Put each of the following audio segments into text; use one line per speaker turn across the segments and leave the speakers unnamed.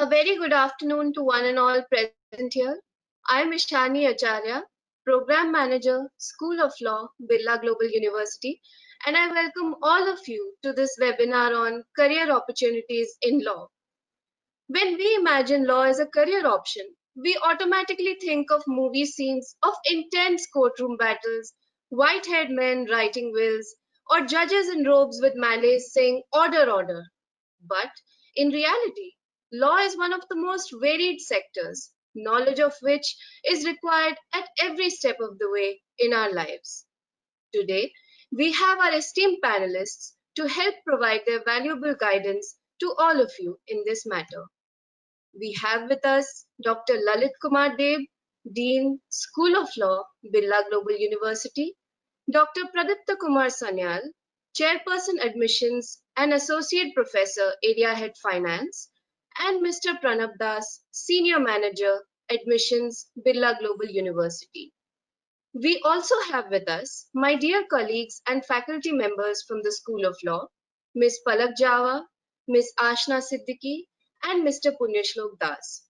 A very good afternoon to one and all present here. I am Ishani Acharya, Program Manager, School of Law, Birla Global University, and I welcome all of you to this webinar on career opportunities in law. When we imagine law as a career option, we automatically think of movie scenes of intense courtroom battles, white-haired men writing wills, or judges in robes with malays saying, "Order, order." But in reality, law is one of the most varied sectors, knowledge of which is required at every step of the way in our lives. Today, we have our esteemed panelists to help provide their valuable guidance to all of you in this matter. We have with us Dr. Lalit Kumar Deb, Dean, School of Law, Birla Global University, Dr. Pradipta Kumar Sanyal, Chairperson Admissions and Associate Professor, Area Head Finance, and Mr. Pranab Das, Senior Manager, Admissions, Birla Global University. We also have with us my dear colleagues and faculty members from the School of Law, Ms. Palak Java, Ms. Ashna Siddiqui, and Mr. Punyashlok Das.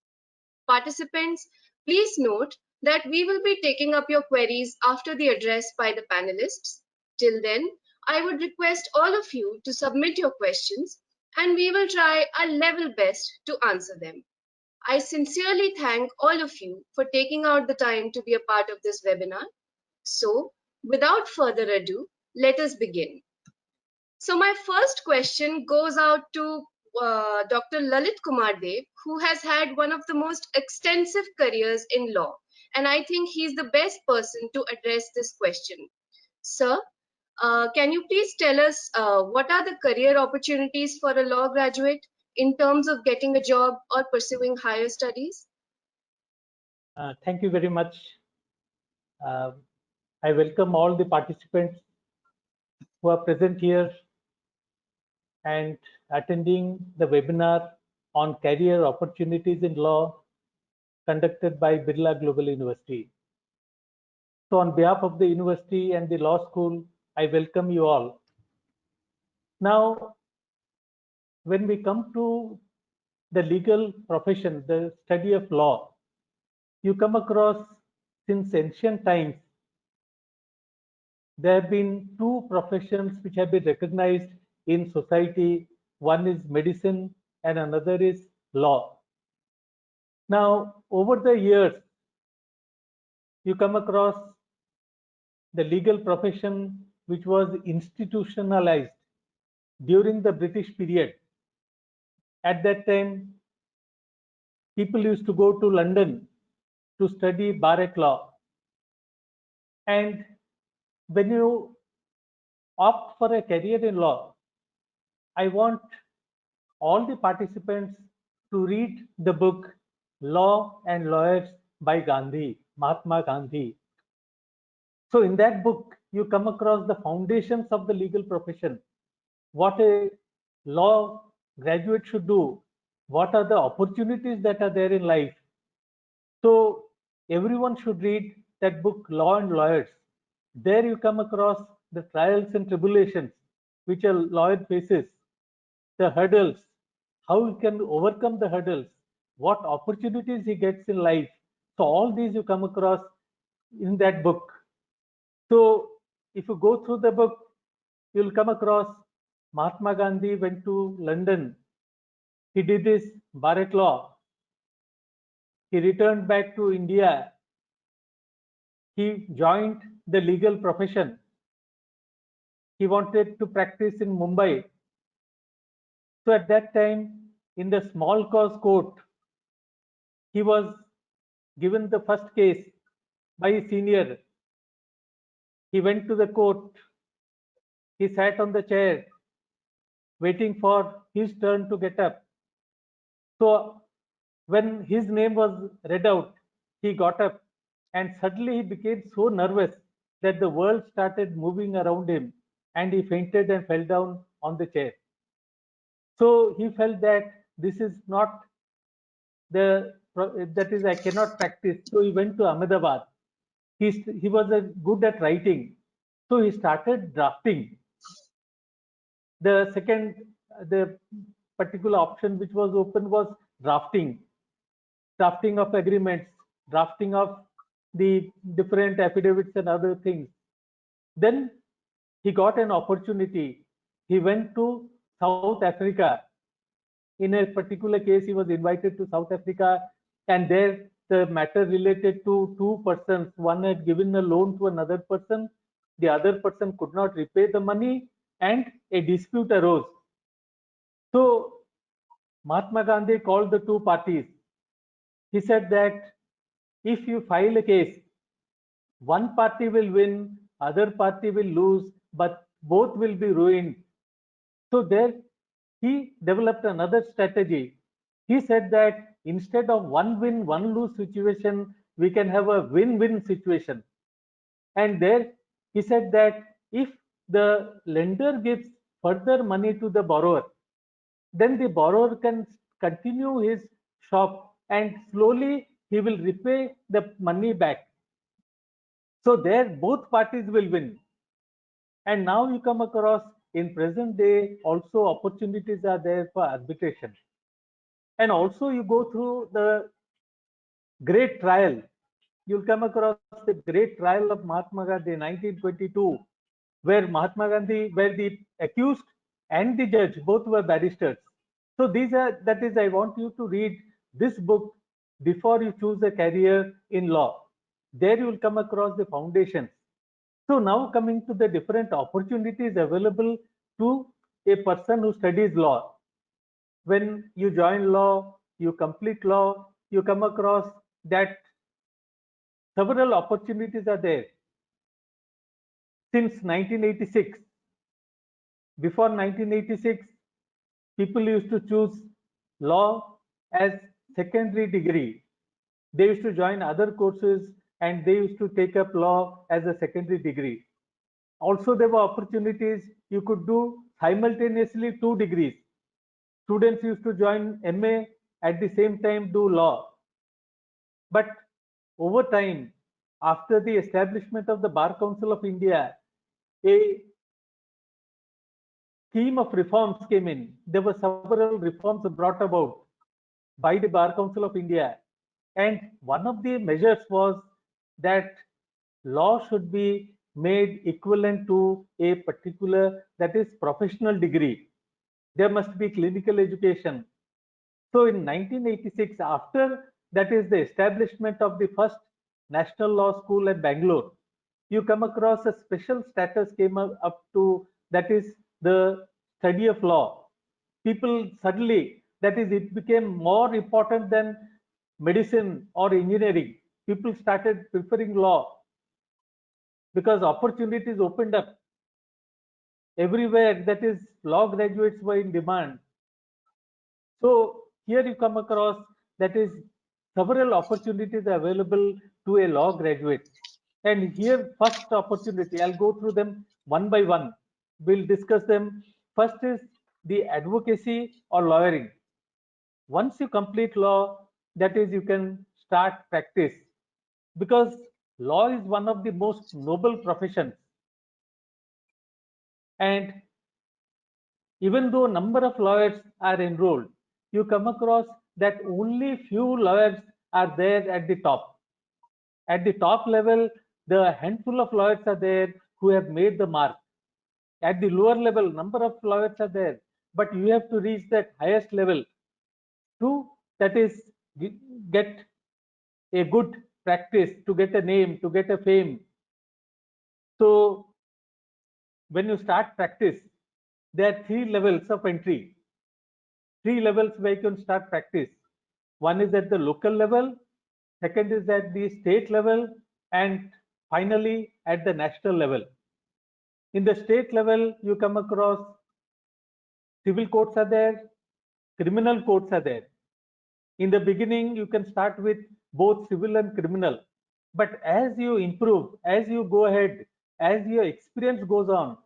Participants, please note that we will be taking up your queries after the address by the panelists. Till then, I would request all of you to submit your questions and we will try our level best to answer them. I sincerely thank all of you for taking out the time to be a part of this webinar. So, without further ado, let us begin. So my first question goes out to Dr. Lalit Kumar Deb, who has had one of the most extensive careers in law, and I think he's the best person to address this question. Sir, can you please tell us what are the career opportunities for a law graduate in terms of getting a job or pursuing higher studies?
Thank you very much. I welcome all the participants who are present here and attending the webinar on career opportunities in law conducted by Birla Global University. So on behalf of the university and the law school, I welcome you all. Now, when we come to the legal profession, the study of law, you come across since ancient times, there have been two professions which have been recognized in society. One is medicine and another is law. Now, over the years, you come across the legal profession which was institutionalized during the British period. At that time, people used to go to London to study bar at law. And when you opt for a career in law, I want all the participants to read the book Law and Lawyers by Gandhi, Mahatma Gandhi. So in that book, you come across the foundations of the legal profession, what a law graduate should do, what are the opportunities that are there in life. So everyone should read that book, Law and Lawyers. There you come across the trials and tribulations which a lawyer faces, the hurdles, how he can overcome the hurdles, what opportunities he gets in life. So all these you come across in that book. So if you go through the book, you'll come across Mahatma Gandhi went to London. He did his bar at law. He returned back to India. He joined the legal profession. He wanted to practice in Mumbai. So at that time, in the small cause court, he was given the first case by a senior. He went to the court. He sat on the chair, waiting for his turn to get up. So when his name was read out, he got up and suddenly he became so nervous that the world started moving around him and he fainted and fell down on the chair. So he felt that this is not I cannot practice. So he went to Ahmedabad. He was good at writing. So he started drafting. The particular option which was open was drafting, drafting of agreements, drafting of the different affidavits and other things. Then he got an opportunity. He went to South Africa. In a particular case, he was invited to South Africa, and there the matter related to two persons. One had given a loan to another person, the other person could not repay the money, and a dispute arose. So Mahatma Gandhi called the two parties. He said that if you file a case, one party will win, other party will lose, but both will be ruined. So there he developed another strategy. He said that instead of one win, one lose situation, we can have a win-win situation. And there he said that if the lender gives further money to the borrower, then the borrower can continue his shop and slowly he will repay the money back. So there both parties will win. And now you come across in present day also opportunities are there for arbitration. And also you go through the great trial. You'll come across the great trial of Mahatma Gandhi 1922, where the accused and the judge both were barristers. So that is, I want you to read this book before you choose a career in law. There you will come across the foundations. So now coming to the different opportunities available to a person who studies law. When you join law, you complete law, you come across that several opportunities are there. Since 1986, before 1986, people used to choose law as secondary degree. They used to join other courses and they used to take up law as a secondary degree. Also, there were opportunities you could do simultaneously 2 degrees. Students used to join MA at the same time do law. But over time, after the establishment of the Bar Council of India, a scheme of reforms came in. There were several reforms brought about by the Bar Council of India. And one of the measures was that law should be made equivalent to a particular, that is, professional degree. There must be clinical education. So in 1986, after that is the establishment of the first National Law School at Bangalore, you come across a special status came up to, that is the study of law. People suddenly, that is, it became more important than medicine or engineering. People started preferring law because opportunities opened up everywhere. That is, law graduates were in demand. So here you come across, that is, several opportunities available to a law graduate. And here, first opportunity, I'll go through them one by one. We'll discuss them. First is the advocacy or lawyering. Once you complete law, that is, you can start practice, because law is one of the most noble professions. And even though number of lawyers are enrolled, you come across that only few lawyers are there at the top. At the top level, the handful of lawyers are there who have made the mark. At the lower level, number of lawyers are there, but you have to reach that highest level to, that is, get a good practice, to get a name, to get a fame. So when you start practice, there are 3 levels of entry. 3 levels where you can start practice. One is at the local level, second is at the state level, and finally at the national level. In the state level, you come across civil courts are there, criminal courts are there. In the beginning, you can start with both civil and criminal. But as you improve, as you go ahead, as your experience goes on,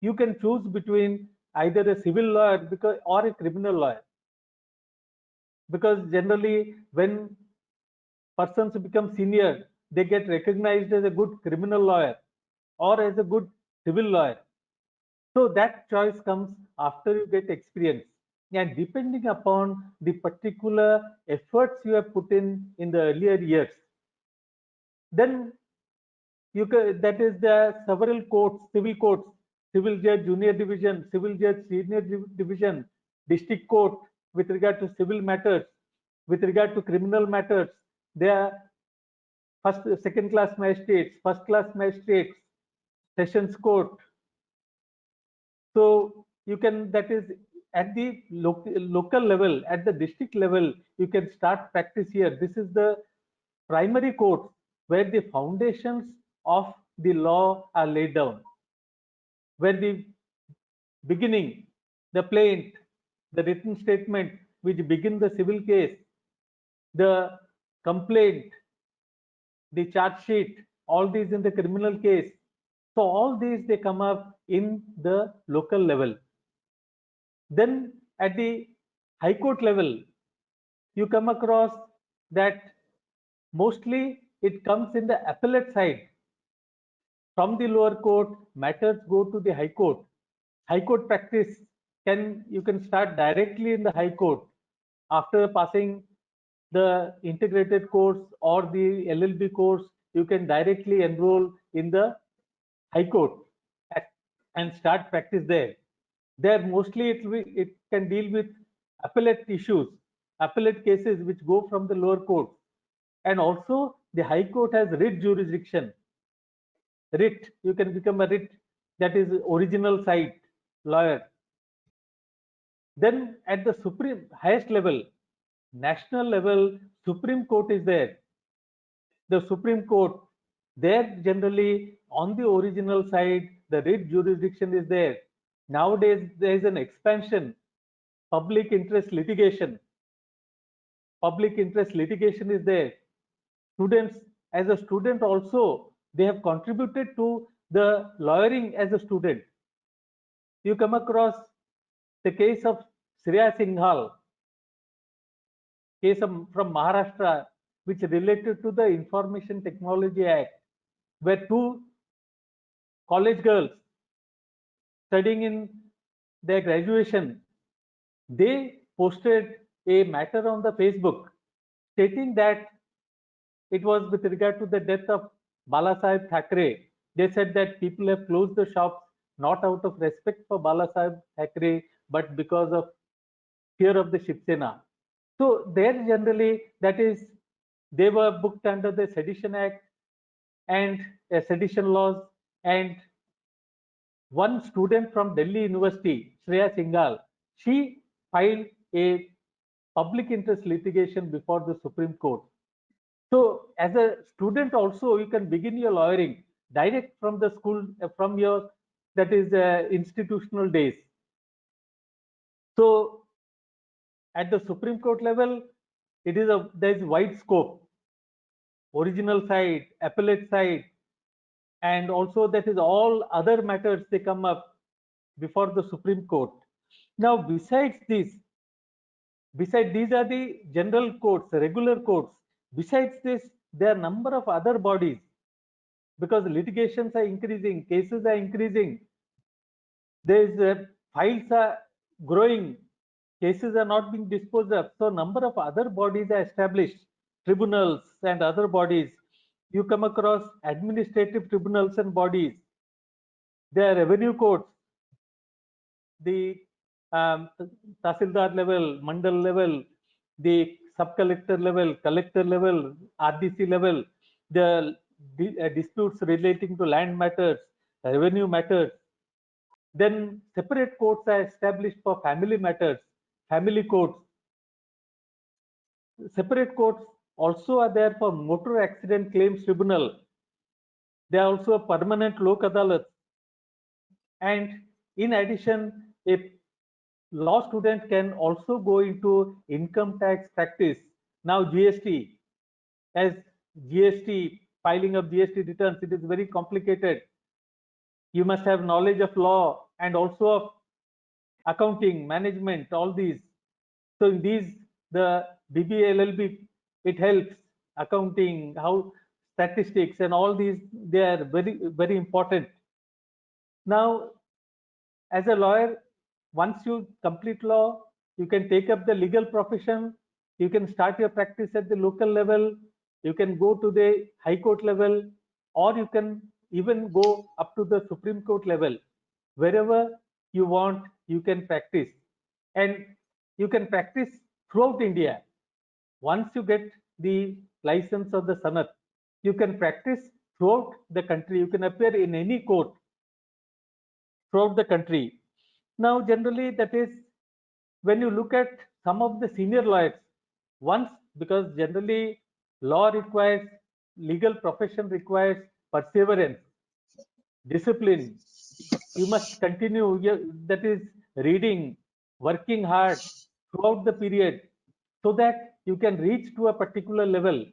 you can choose between either a civil lawyer or a criminal lawyer. Because generally, when persons become senior, they get recognized as a good criminal lawyer or as a good civil lawyer. So that choice comes after you get experience. and depending upon the particular efforts you have put in the earlier years, then you can, that is the several courts, civil judge junior division, civil judge senior division, district court with regard to civil matters, with regard to criminal matters. There are second class magistrates, first class magistrates, sessions court. So you can, that is at the local level, at the district level, you can start practice here. This is the primary court where the foundations of the law are laid down, where the beginning, the plaint, the written statement which begin the civil case, the complaint, the charge sheet, all these in the criminal case. So all these, they come up in the local level. Then at the high court level, you come across that mostly it comes in the appellate side. From the lower court, matters go to the high court. High court practice you can start directly in the high court after passing the integrated course or the LLB course. You can directly enroll in the high court and start practice there. There mostly it can deal with appellate issues, appellate cases which go from the lower court. And also the high court has writ jurisdiction. Writ, you can become a writ, that is original side lawyer. Then at the supreme highest level, national level, Supreme Court is there. The Supreme Court, there generally on the original side, the writ jurisdiction is there. Nowadays, there is an expansion, public interest litigation. Public interest litigation is there. Students, as a student also, they have contributed to the lawyering as a student. You come across the case of Shreya Singhal, case from Maharashtra, which related to the Information Technology Act, where two college girls studying in their graduation, they posted a matter on the Facebook stating that it was with regard to the death of Balasaheb Thackeray. They said that people have closed the shops not out of respect for Balasaheb Thackeray, but because of fear of the Shiv Sena. So there generally, that is, they were booked under the Sedition Act and sedition laws, and one student from Delhi University, Shreya Singhal, she filed a public interest litigation before the Supreme Court. So as a student also, you can begin your lawyering direct from the school, from your, that is institutional days. So at the Supreme Court level, there is wide scope, original side, appellate side, and also that is all other matters, they come up before the Supreme Court. Now besides these are the general courts, regular courts. Besides this, there are number of other bodies, because litigations are increasing, cases are increasing, there is files are growing, cases are not being disposed of. So number of other bodies are established, tribunals and other bodies. You come across administrative tribunals and bodies. There are revenue courts, the Tahsildar level, Mandal level, the sub-collector level, collector level, RDC level, the disputes relating to land matters, revenue matters. Then separate courts are established for family matters, family courts. Separate courts also are there for motor accident claims tribunal. There are also permanent lok adalat. And in addition, a law student can also go into income tax practice. Now GST, as GST, filing of GST returns, it is very complicated. You must have knowledge of law and also of accounting, management, all these. So in these, the BBA LLB, it helps accounting, how statistics and all these, they are very, very important. Now, as a lawyer, once you complete law, you can take up the legal profession, you can start your practice at the local level, you can go to the High Court level, or you can even go up to the Supreme Court level. Wherever you want, you can practice. And you can practice throughout India. Once you get the license of the Sanat, you can practice throughout the country. You can appear in any court throughout the country. Now, generally, that is when you look at some of the senior lawyers, once, because generally law requires, legal profession requires perseverance, discipline. You must continue, that is reading, working hard throughout the period so that you can reach to a particular level.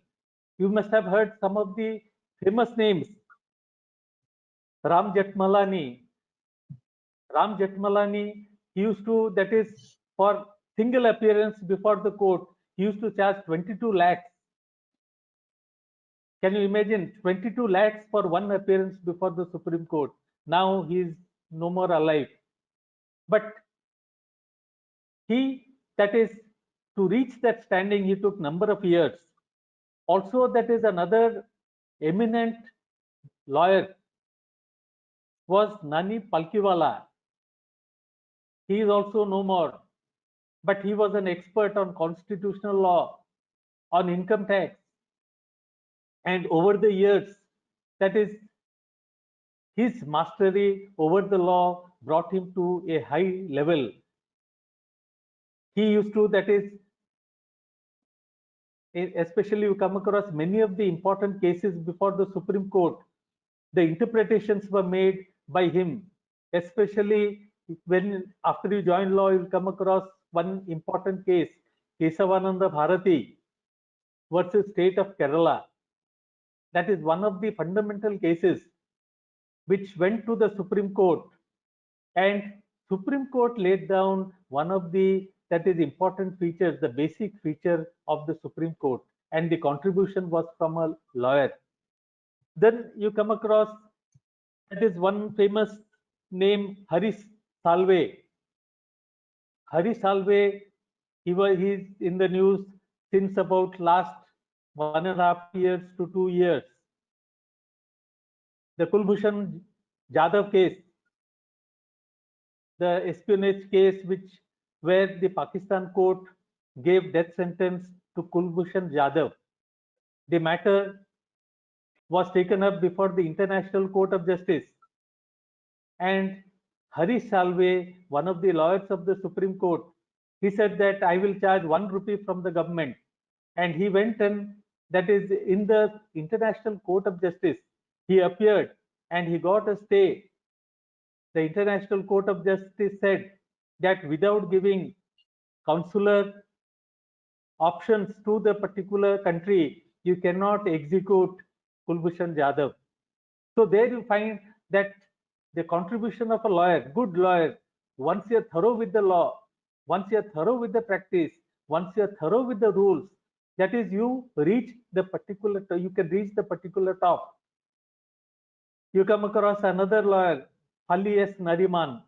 You must have heard some of the famous names. Ram Jethmalani. Ram Jethmalani, he used to, that is for single appearance before the court, he used to charge 22 lakhs. Can you imagine 22 lakhs for one appearance before the Supreme Court? Now he is no more alive. But he, that is, to reach that standing, he took number of years. Also, that is another eminent lawyer was Nani Palkiwala. He is also no more, but he was an expert on constitutional law, on income tax, and over the years, that is, his mastery over the law brought him to a high level. He used to, that is, especially you come across many of the important cases before the Supreme Court, the interpretations were made by him, especially when after you join law, you'll come across one important case, Kesavananda Bharati versus State of Kerala. That is one of the fundamental cases which went to the Supreme Court, and Supreme Court laid down one of the, that is, important features, the basic feature of the Supreme Court, and the contribution was from a lawyer. Then you come across, that is one famous name, Harish Salve. Harish Salve, he's in the news since about last 1.5 years to 2 years. The Kulbhushan Jadhav case, the espionage case, where the Pakistan court gave death sentence to Kulbhushan Jadhav. The matter was taken up before the International Court of Justice, and Harish Salve, one of the lawyers of the Supreme Court, he said that I will charge 1 rupee from the government, and he went, and that is in the International Court of Justice, he appeared and he got a stay. The International Court of Justice said that without giving consular options to the particular country, you cannot execute Kulbhushan Jadhav. So there you find that the contribution of a lawyer, good lawyer, once you're thorough with the law, once you're thorough with the practice, once you're thorough with the rules, that is, you reach the particular, you can reach the particular top. You come across another lawyer, Fali S. Nariman.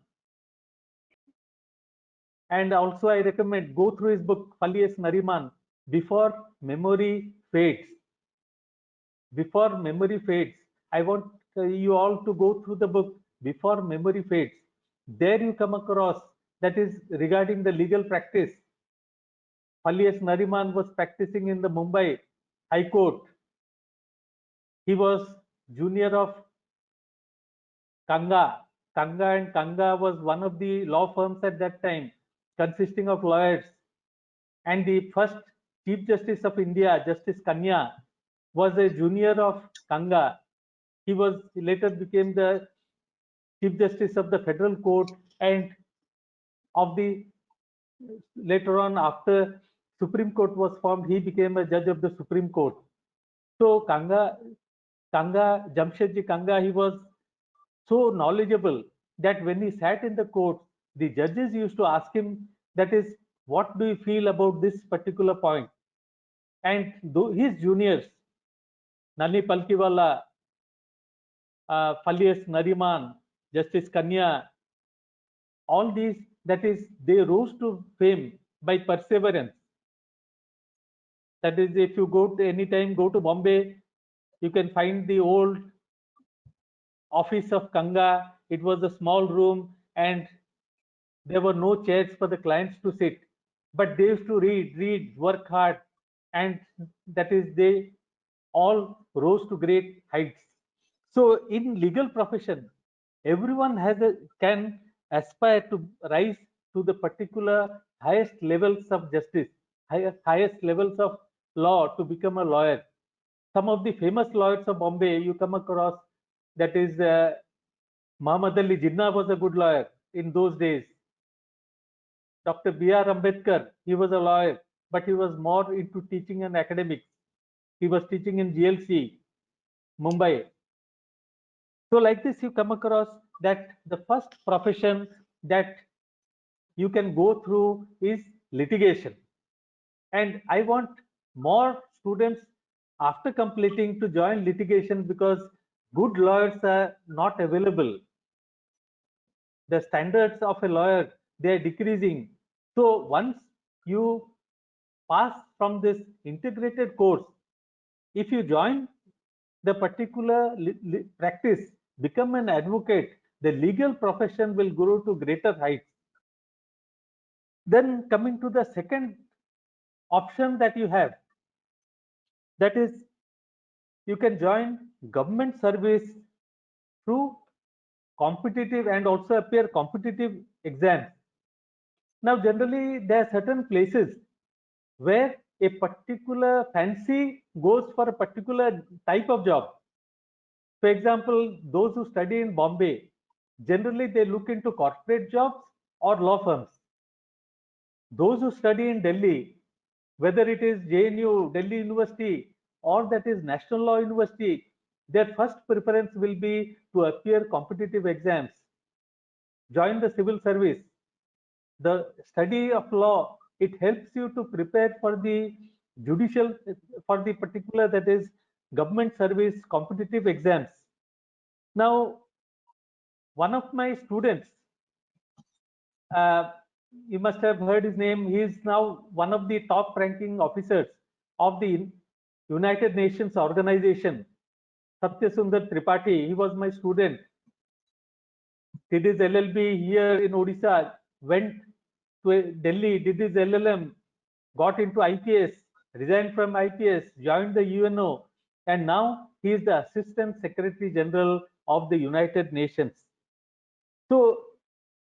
And also I recommend, go through his book, Fali S. Nariman, Before Memory Fades. Before Memory Fades. I want you all to go through the book, Before Memory Fades. There you come across, that is regarding the legal practice. Fali S. Nariman was practicing in the Mumbai High Court. He was junior of Kanga. Kanga and Kanga was one of the law firms at that time, consisting of lawyers. And the first Chief Justice of India, Justice Kanya, was a junior of Kanga. He was later became the Chief Justice of the Federal Court, and of the later on, after Supreme Court was formed, he became a judge of the Supreme Court. So Kanga, Jamshedji Kanga, he was so knowledgeable that when he sat in the court, the judges used to ask him, that is, what do you feel about this particular point? And his juniors, Nani Palkiwala, Fali S. Nariman, Justice Kanya, all these, that is, they rose to fame by perseverance. That is, if you go to anytime go to Bombay, you can find the old office of Kanga. It was a small room and there were no chairs for the clients to sit, but they used to read, work hard, and that is, they all rose to great heights. So in legal profession, everyone can aspire to rise to the particular highest levels of justice, highest levels of law to become a lawyer. Some of the famous lawyers of Bombay you come across, that is Muhammad Ali Jinnah was a good lawyer in those days. Dr. B.R. Ambedkar, he was a lawyer, but he was more into teaching and academics. He was teaching in GLC, Mumbai. So like this, you come across that the first profession that you can go through is litigation. And I want more students after completing to join litigation because good lawyers are not available. The standards of a lawyer, they are decreasing. So once you pass from this integrated course, if you join the particular practice, become an advocate, the legal profession will grow to greater heights. Then coming to the second option that you have, that is, you can join government service through competitive and also appear competitive exams. Now generally there are certain places where a particular fancy goes for a particular type of job. For example, those who study in Bombay, generally they look into corporate jobs or law firms. Those who study in Delhi, whether it is JNU, Delhi University, or that is National Law University, their first preference will be to appear competitive exams, join the civil service. The study of law, it helps you to prepare for the judicial, for the particular, that is government service competitive exams. Now, one of my students, you must have heard his name. He is now one of the top ranking officers of the United Nations organization, Satya Sundar Tripathi. He was my student, did his LLB here in Odisha, went to Delhi, did his LLM, got into IPS, resigned from IPS, joined the UNO, and now he is the Assistant Secretary General of the United Nations. So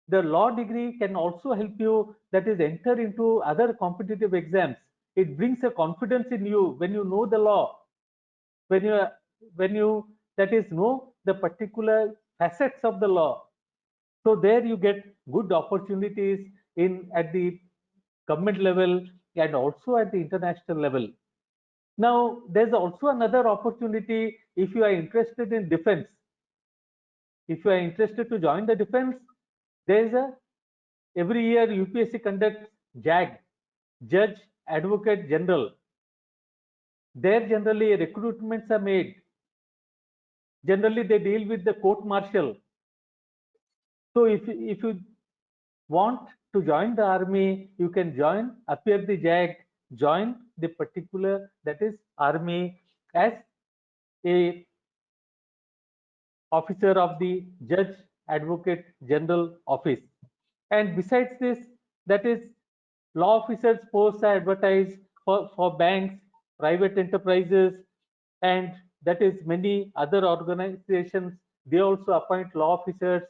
the law degree can also help you, that is, enter into other competitive exams. It brings a confidence in you when you know the law, when you that is know the particular facets of the law. So there you get good opportunities in at the government level and also at the international level. Now there's also another opportunity if you are interested in defense. If you are interested to join the defense, there is every year UPSC conducts JAG, Judge Advocate General. There generally recruitments are made. Generally they deal with the court martial. So if you want to join the army, you can appear the JAG, join the particular, that is army, as a officer of the Judge Advocate General Office. And besides this, that is, law officers posts are advertised for banks, private enterprises, and that is many other organizations. They also appoint law officers.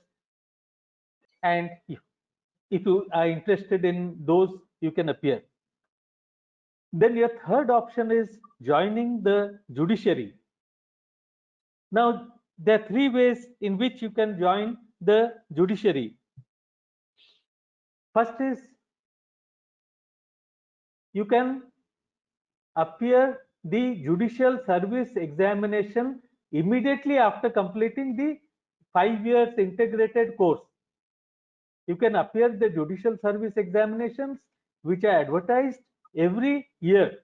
And if you are interested in those, you can appear. Then your third option is joining the judiciary. Now, there are three ways in which you can join the judiciary. First is, you can appear the judicial service examination immediately after completing the 5 years integrated course. You can appear the judicial service examinations, which are advertised every year.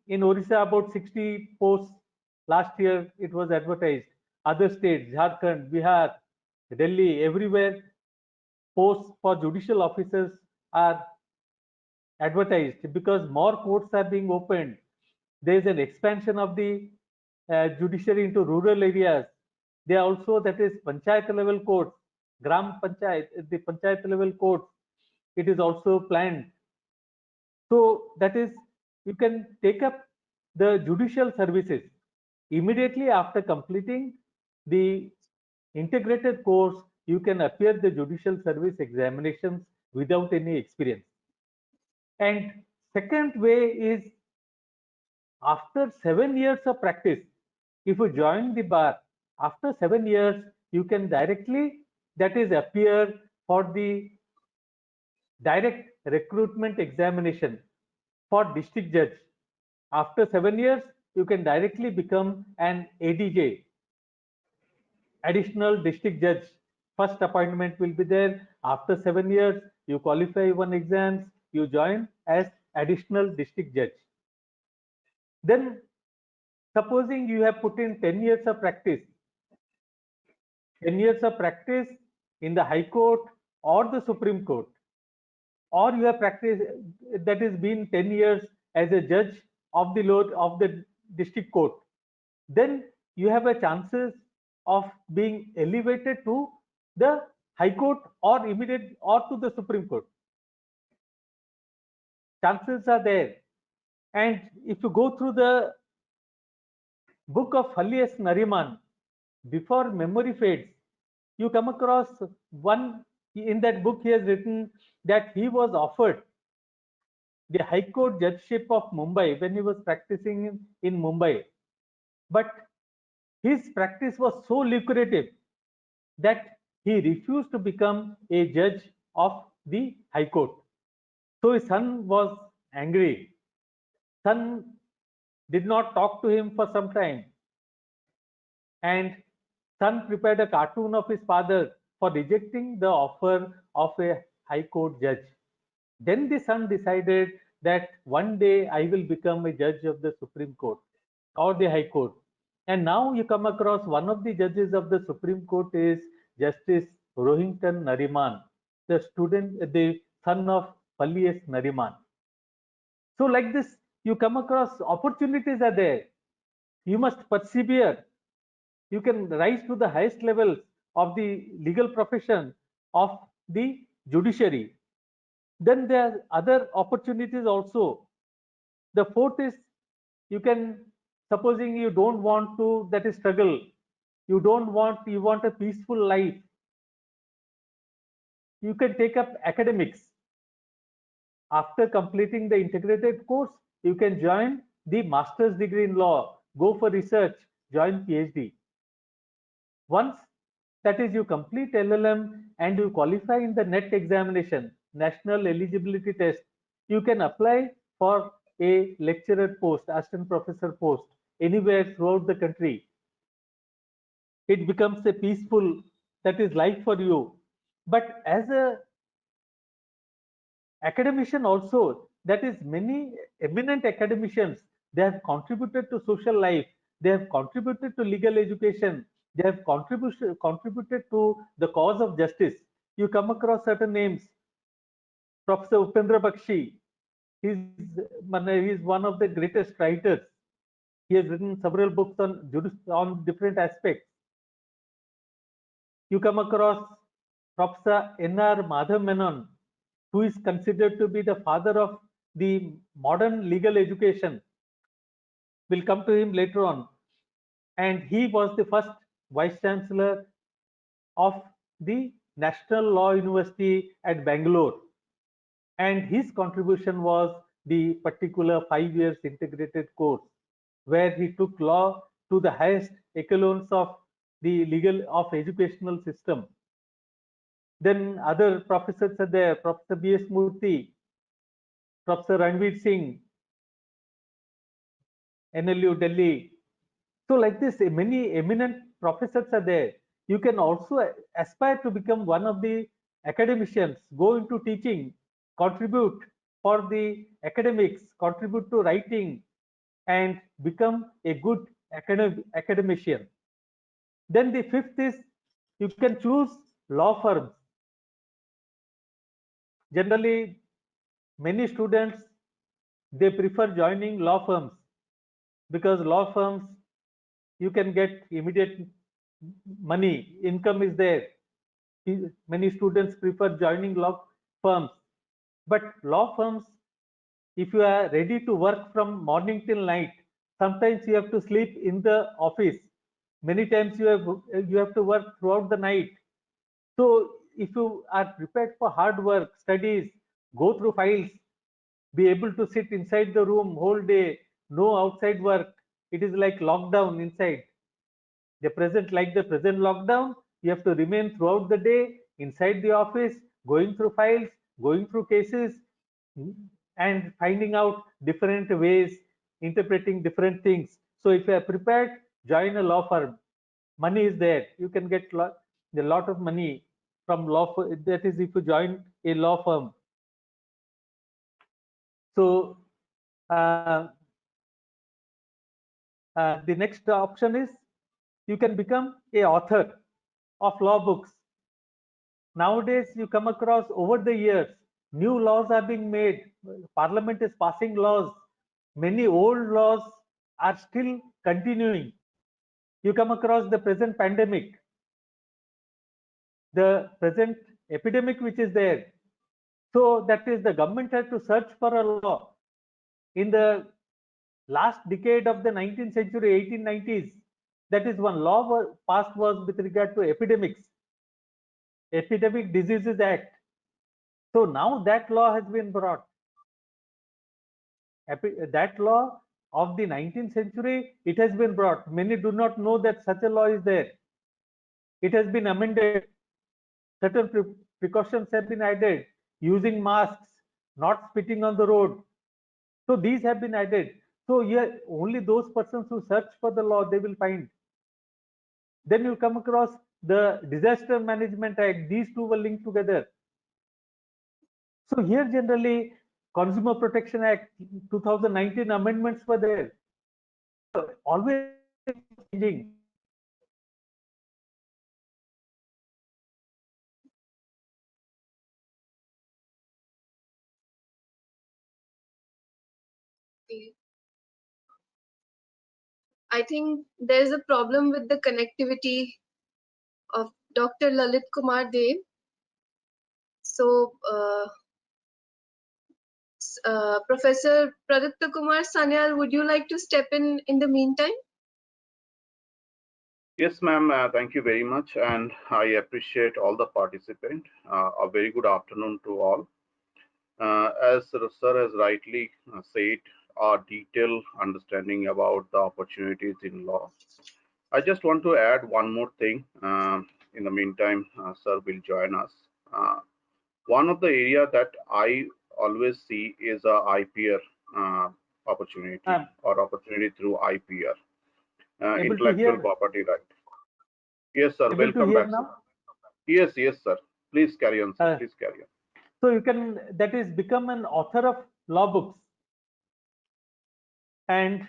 In Odisha, about 60 posts last year it was advertised. Other states, Jharkhand, Bihar, Delhi, everywhere posts for judicial officers are advertised because more courts are being opened. There is an expansion of the judiciary into rural areas. There also, that is panchayat level courts, gram panchayat, the panchayat level courts. It is also planned. So that is, you can take up the judicial services immediately after completing the integrated course. You can appear the judicial service examinations without any experience. And second way is, after 7 years of practice, if you join the bar, after 7 years, you can directly, that is, appear for the direct recruitment examination for district judge. After 7 years, you can directly become an ADJ, additional district judge. First appointment will be there. After 7 years, you qualify one exams, you join as additional district judge. Then, supposing you have put in 10 years of practice, 10 years of practice in the High Court or the Supreme Court, or you have practiced, that is been 10 years as a judge of the lower of the district court, then you have a chances of being elevated to the High Court or immediate or to the Supreme Court. Chances are there. And if you go through the book of Halli S. Nariman, before memory fades, you come across one, in that book he has written that he was offered the High Court judgeship of Mumbai when he was practicing in Mumbai. But his practice was so lucrative that he refused to become a judge of the High Court. So his son was angry. Son did not talk to him for some time. And son prepared a cartoon of his father for rejecting the offer of a High Court judge. Then the son decided that one day I will become a judge of the Supreme Court or the High Court. And now you come across one of the judges of the Supreme Court is Justice Rohinton Nariman, the student, the son of Halli S. Nariman. So like this, you come across opportunities are there. You must persevere. You can rise to the highest levels of the legal profession of the judiciary. Then there are other opportunities also. The fourth is, you can, supposing you don't want to, that is struggle, you want a peaceful life, you can take up academics. After completing the integrated course, you can join the master's degree in law, go for research, join PhD. Once, that is, you complete LLM and you qualify in the NET examination, National Eligibility Test, you can apply for a lecturer post, assistant professor post, anywhere throughout the country. It becomes a peaceful, that is, life for you. But as a academician also, that is, many eminent academicians, they have contributed to social life, they have contributed to legal education, they have contributed to the cause of justice. You come across certain names. Professor Upendra Bakshi, he is one of the greatest writers. He has written several books on different aspects. You come across Professor N.R. Madhav Menon, who is considered to be the father of the modern legal education. We'll come to him later on. And he was the first Vice Chancellor of the National Law University at Bangalore. And his contribution was the particular 5 years integrated course, where he took law to the highest echelons of the legal of educational system. Then other professors are there, Professor B.S. Murthy, Professor Ranveer Singh, NLU Delhi. So like this, many eminent professors are there. You can also aspire to become one of the academicians, go into teaching, contribute for the academics, contribute to writing, and become a good academician. Then the fifth is, you can choose law firms. Generally, many students, they prefer joining law firms because law firms, you can get immediate money, income is there. Many students prefer joining law firms. But law firms, if you are ready to work from morning till night, sometimes you have to sleep in the office. Many times you have to work throughout the night. So if you are prepared for hard work, studies, go through files, be able to sit inside the room whole day, no outside work, it is like lockdown inside. The present lockdown, you have to remain throughout the day inside the office, going through files, going through cases, and finding out different ways, interpreting different things. So if you are prepared, join a law firm. Money is there. You can get a lot of money from law firm. That is if you join a law firm. So the next option is you can become a author of law books. Nowadays, you come across over the years, new laws are being made. Parliament is passing laws. Many old laws are still continuing. You come across the present pandemic, the present epidemic which is there. So that is the government has to search for a law. In the last decade of the 19th century, 1890s, that is one law passed was with regard to epidemics, Epidemic Diseases Act. So now that law has been brought. That law of the 19th century, it has been brought. Many do not know that such a law is there. It has been amended. Certain precautions have been added, using masks, not spitting on the road. So these have been added. So yeah, only those persons who search for the law, they will find. Then you come across the Disaster Management Act. These two were linked together. So here generally Consumer Protection Act 2019 amendments were there. Always changing.
I think there's a problem with the connectivity of Dr. Lalit Kumar Dev. So, Professor Pradipta Kumar Sanyal, would you like to step in the meantime?
Yes, ma'am. Thank you very much. And I appreciate all the participants. A very good afternoon to all. As sir has rightly said, a detailed understanding about the opportunities in law. I just want to add one more thing. In the meantime, sir will join us. One of the area that I always see is a IPR opportunity or opportunity through IPR, intellectual property right. Yes, sir. Welcome back, sir. Yes, yes, sir. Please carry on, sir. Please carry on.
So you can, that is, become an author of law books. And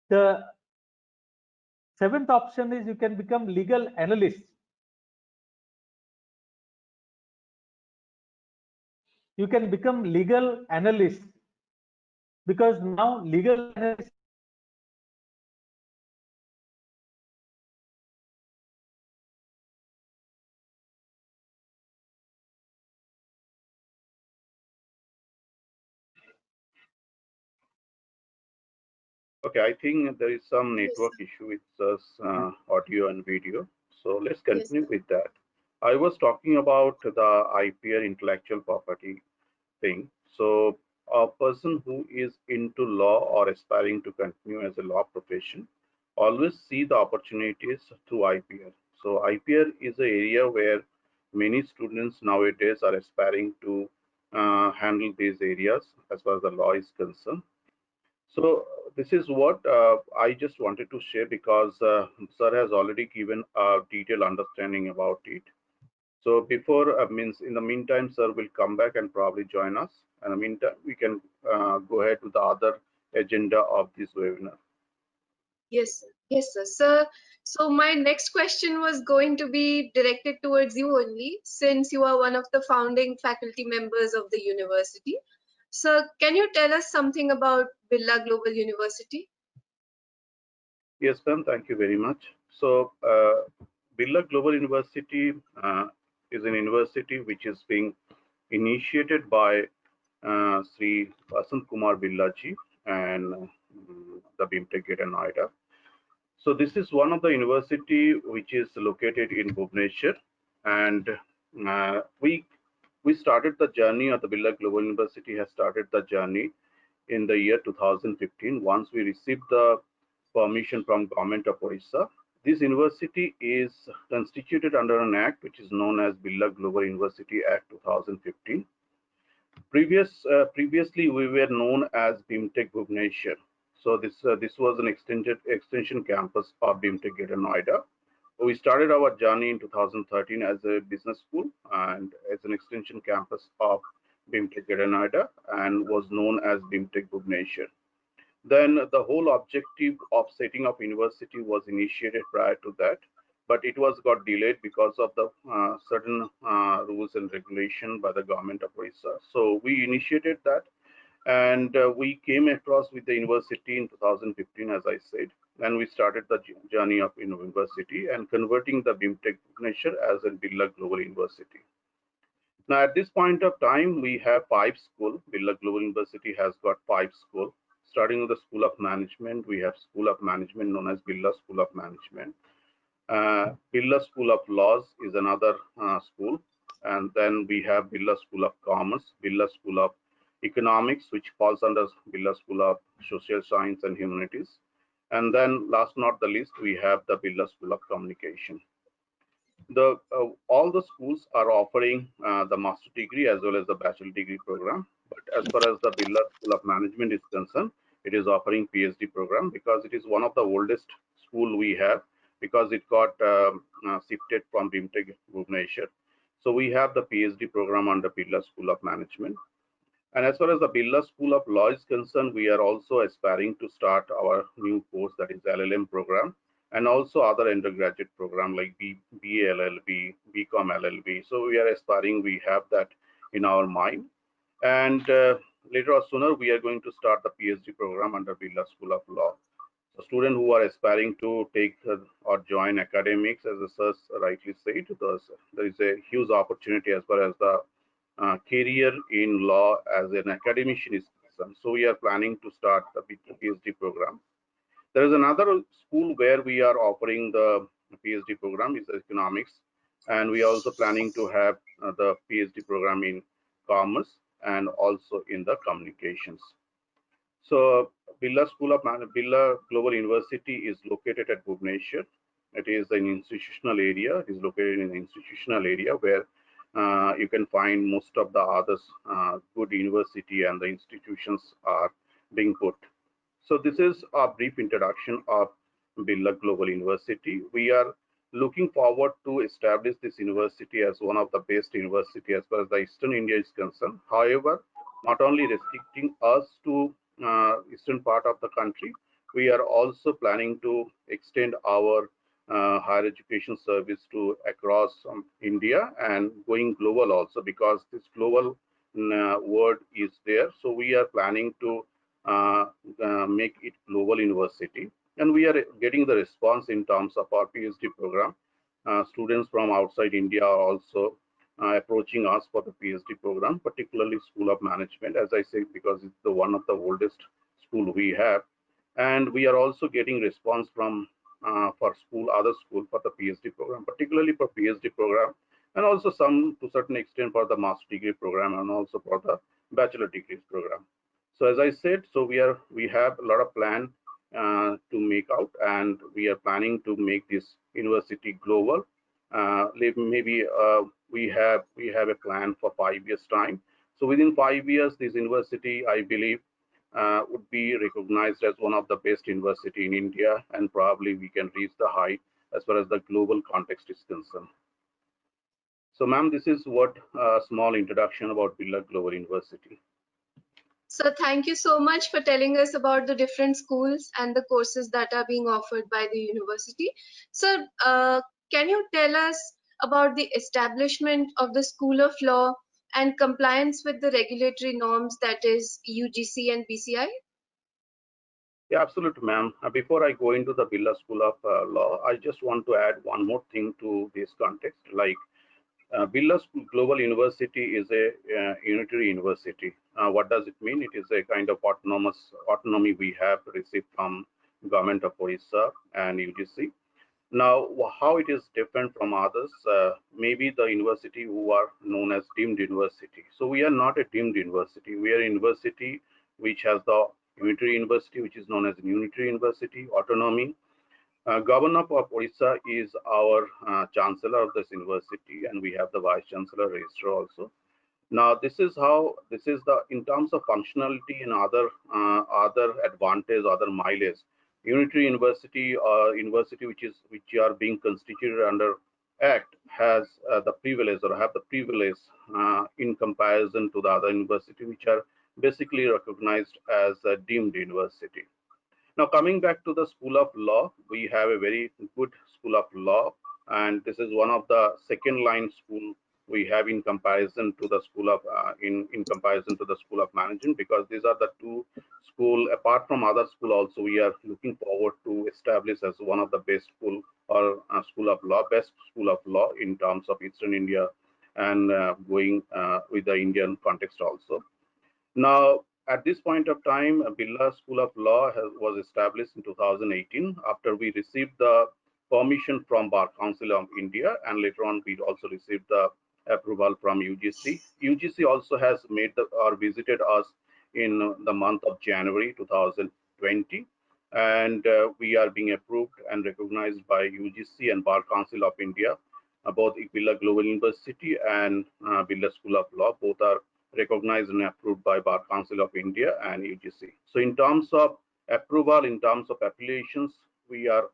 the seventh option is you can become legal analyst. You can become legal analyst because now legal analyst
Okay, I think there is some network issue with us, audio and video. So let's continue with that. I was talking about the IPR intellectual property thing. So a person who is into law or aspiring to continue as a law profession always see the opportunities through IPR. So IPR is an area where many students nowadays are aspiring to handle these areas as far as the law is concerned. So this is what I just wanted to share because sir has already given a detailed understanding about it. So before means in the meantime, sir will come back and probably join us. In the meantime, we can go ahead with the other agenda of this webinar.
Yes, sir. Yes, sir. Sir, so my next question was going to be directed towards you only, since you are one of the founding faculty members of the university. Sir, can you tell us something about Birla Global University?
Yes, ma'am. Thank you very much. So, Birla Global University is an university which is being initiated by Sri Vasant Kumar Birla ji and the BIMTech Gate in Noida. So this is one of the university which is located in Bhubaneswar, and we started the journey, or the Birla Global University has started the journey in the year 2015. Once we received the permission from Government of Orissa, this university is constituted under an act which is known as Birla Global University Act 2015. Previously, we were known as BIMTech Bhubaneswar. So this was an extension campus of BIMTech Greater Noida. We started our journey in 2013 as a business school and as an extension campus of BIMTech Greater Noida, and was known as BIMTech Bhubaneswar. Then the whole objective of setting up university was initiated prior to that, but it was got delayed because of the certain rules and regulation by the government of Orissa. So we initiated that, and we came across with the university in 2015, as I said, and we started the journey of university and converting the BIMTech Bhubaneswar as a Birla Global University. Now, at this point of time, we have 5 schools. Birla Global University has got 5 schools. Starting with the School of Management, we have School of Management known as Birla School of Management. Birla School of Laws is another school. And then we have Birla School of Commerce, Birla School of Economics, which falls under Birla School of Social Science and Humanities. And then last not the least, we have the Birla School of Communication. All the schools are offering the master degree as well as the bachelor degree program. But as far as the Birla School of Management is concerned, it is offering PhD program because it is one of the oldest school we have, because it got shifted from BIMTech Bhubaneswar. So we have the PhD program under Birla School of Management. And as far as the Birla School of Law is concerned, we are also aspiring to start our new course, that is LLM program, and also other undergraduate program like BA LLB, BCom LLB. So we are aspiring, we have that in our mind. And later or sooner, we are going to start the PhD program under Birla School of Law. So students who are aspiring to take or join academics, as the sir rightly said, there is a huge opportunity as far as the career in law as an academician is concerned. So we are planning to start the PhD program. There is another school where we are offering the PhD program is economics, and we are also planning to have the PhD program in commerce and also in the communications. So Birla Global University is located at Bhubaneswar. It is an institutional area. It is located in an institutional area where you can find most of the others good university and the institutions are being put. So this is a brief introduction of Birla Global University. We are looking forward to establish this university as one of the best university as far as the Eastern India is concerned. However, not only restricting us to eastern part of the country, we are also planning to extend our higher education service to across India and going global also, because this global word is there. So we are planning to make it global university, and we are getting the response in terms of our PhD program. Students from outside India are also approaching us for the PhD program, particularly School of Management, as I said, because it's the one of the oldest school we have. And we are also getting response from for other school for the PhD program, particularly for PhD program, and also some to certain extent for the master degree program and also for the bachelor degrees program. So as I said, so we have a lot of plan to make out, and we are planning to make this university global. Maybe we have a plan for 5 years time. So within 5 years, this university, I believe, would be recognized as one of the best university in India, and probably we can reach the height as far as the global context is concerned. So, ma'am, this is what a small introduction about Birla Global University.
So thank you so much for telling us about the different schools and the courses that are being offered by the university. So can you tell us about the establishment of the School of Law and compliance with the regulatory norms, that is UGC and BCI?
Yeah, absolutely, ma'am. Before I go into the Birla School of Law, I just want to add one more thing to this context. Like Birla Global University is a unitary university. What does it mean? It is a kind of autonomy we have received from Government of Orissa and UGC. Now, how it is different from others? Maybe the university who are known as deemed university. So we are not a deemed university. We are a university which has the unitary university, which is known as unitary university, autonomy. Governor of Orissa is our chancellor of this university, and we have the vice chancellor registrar also. Now, this is the in terms of functionality and other advantage, other mileage. Unitary university or university which are being constituted under Act has the privilege or have the privilege in comparison to the other university which are basically recognized as a deemed university. Now, coming back to the School of Law, we have a very good School of Law, and this is one of the second line school we have in comparison to the School of in comparison to the School of Management, because these are the two school apart from other school also we are looking forward to establish as one of the best school or School of Law, best School of Law in terms of Eastern India and going with the Indian context also. Now, at this point of time, Birla School of Law was established in 2018 after we received the permission from Bar Council of India, and later on we also received the approval from UGC. UGC also has made or visited us in the month of January 2020, and we are being approved and recognized by UGC and Bar Council of India. Both Birla Global University and Birla School of Law both are recognized and approved by Bar Council of India and UGC. So in terms of approval, in terms of appellations, we have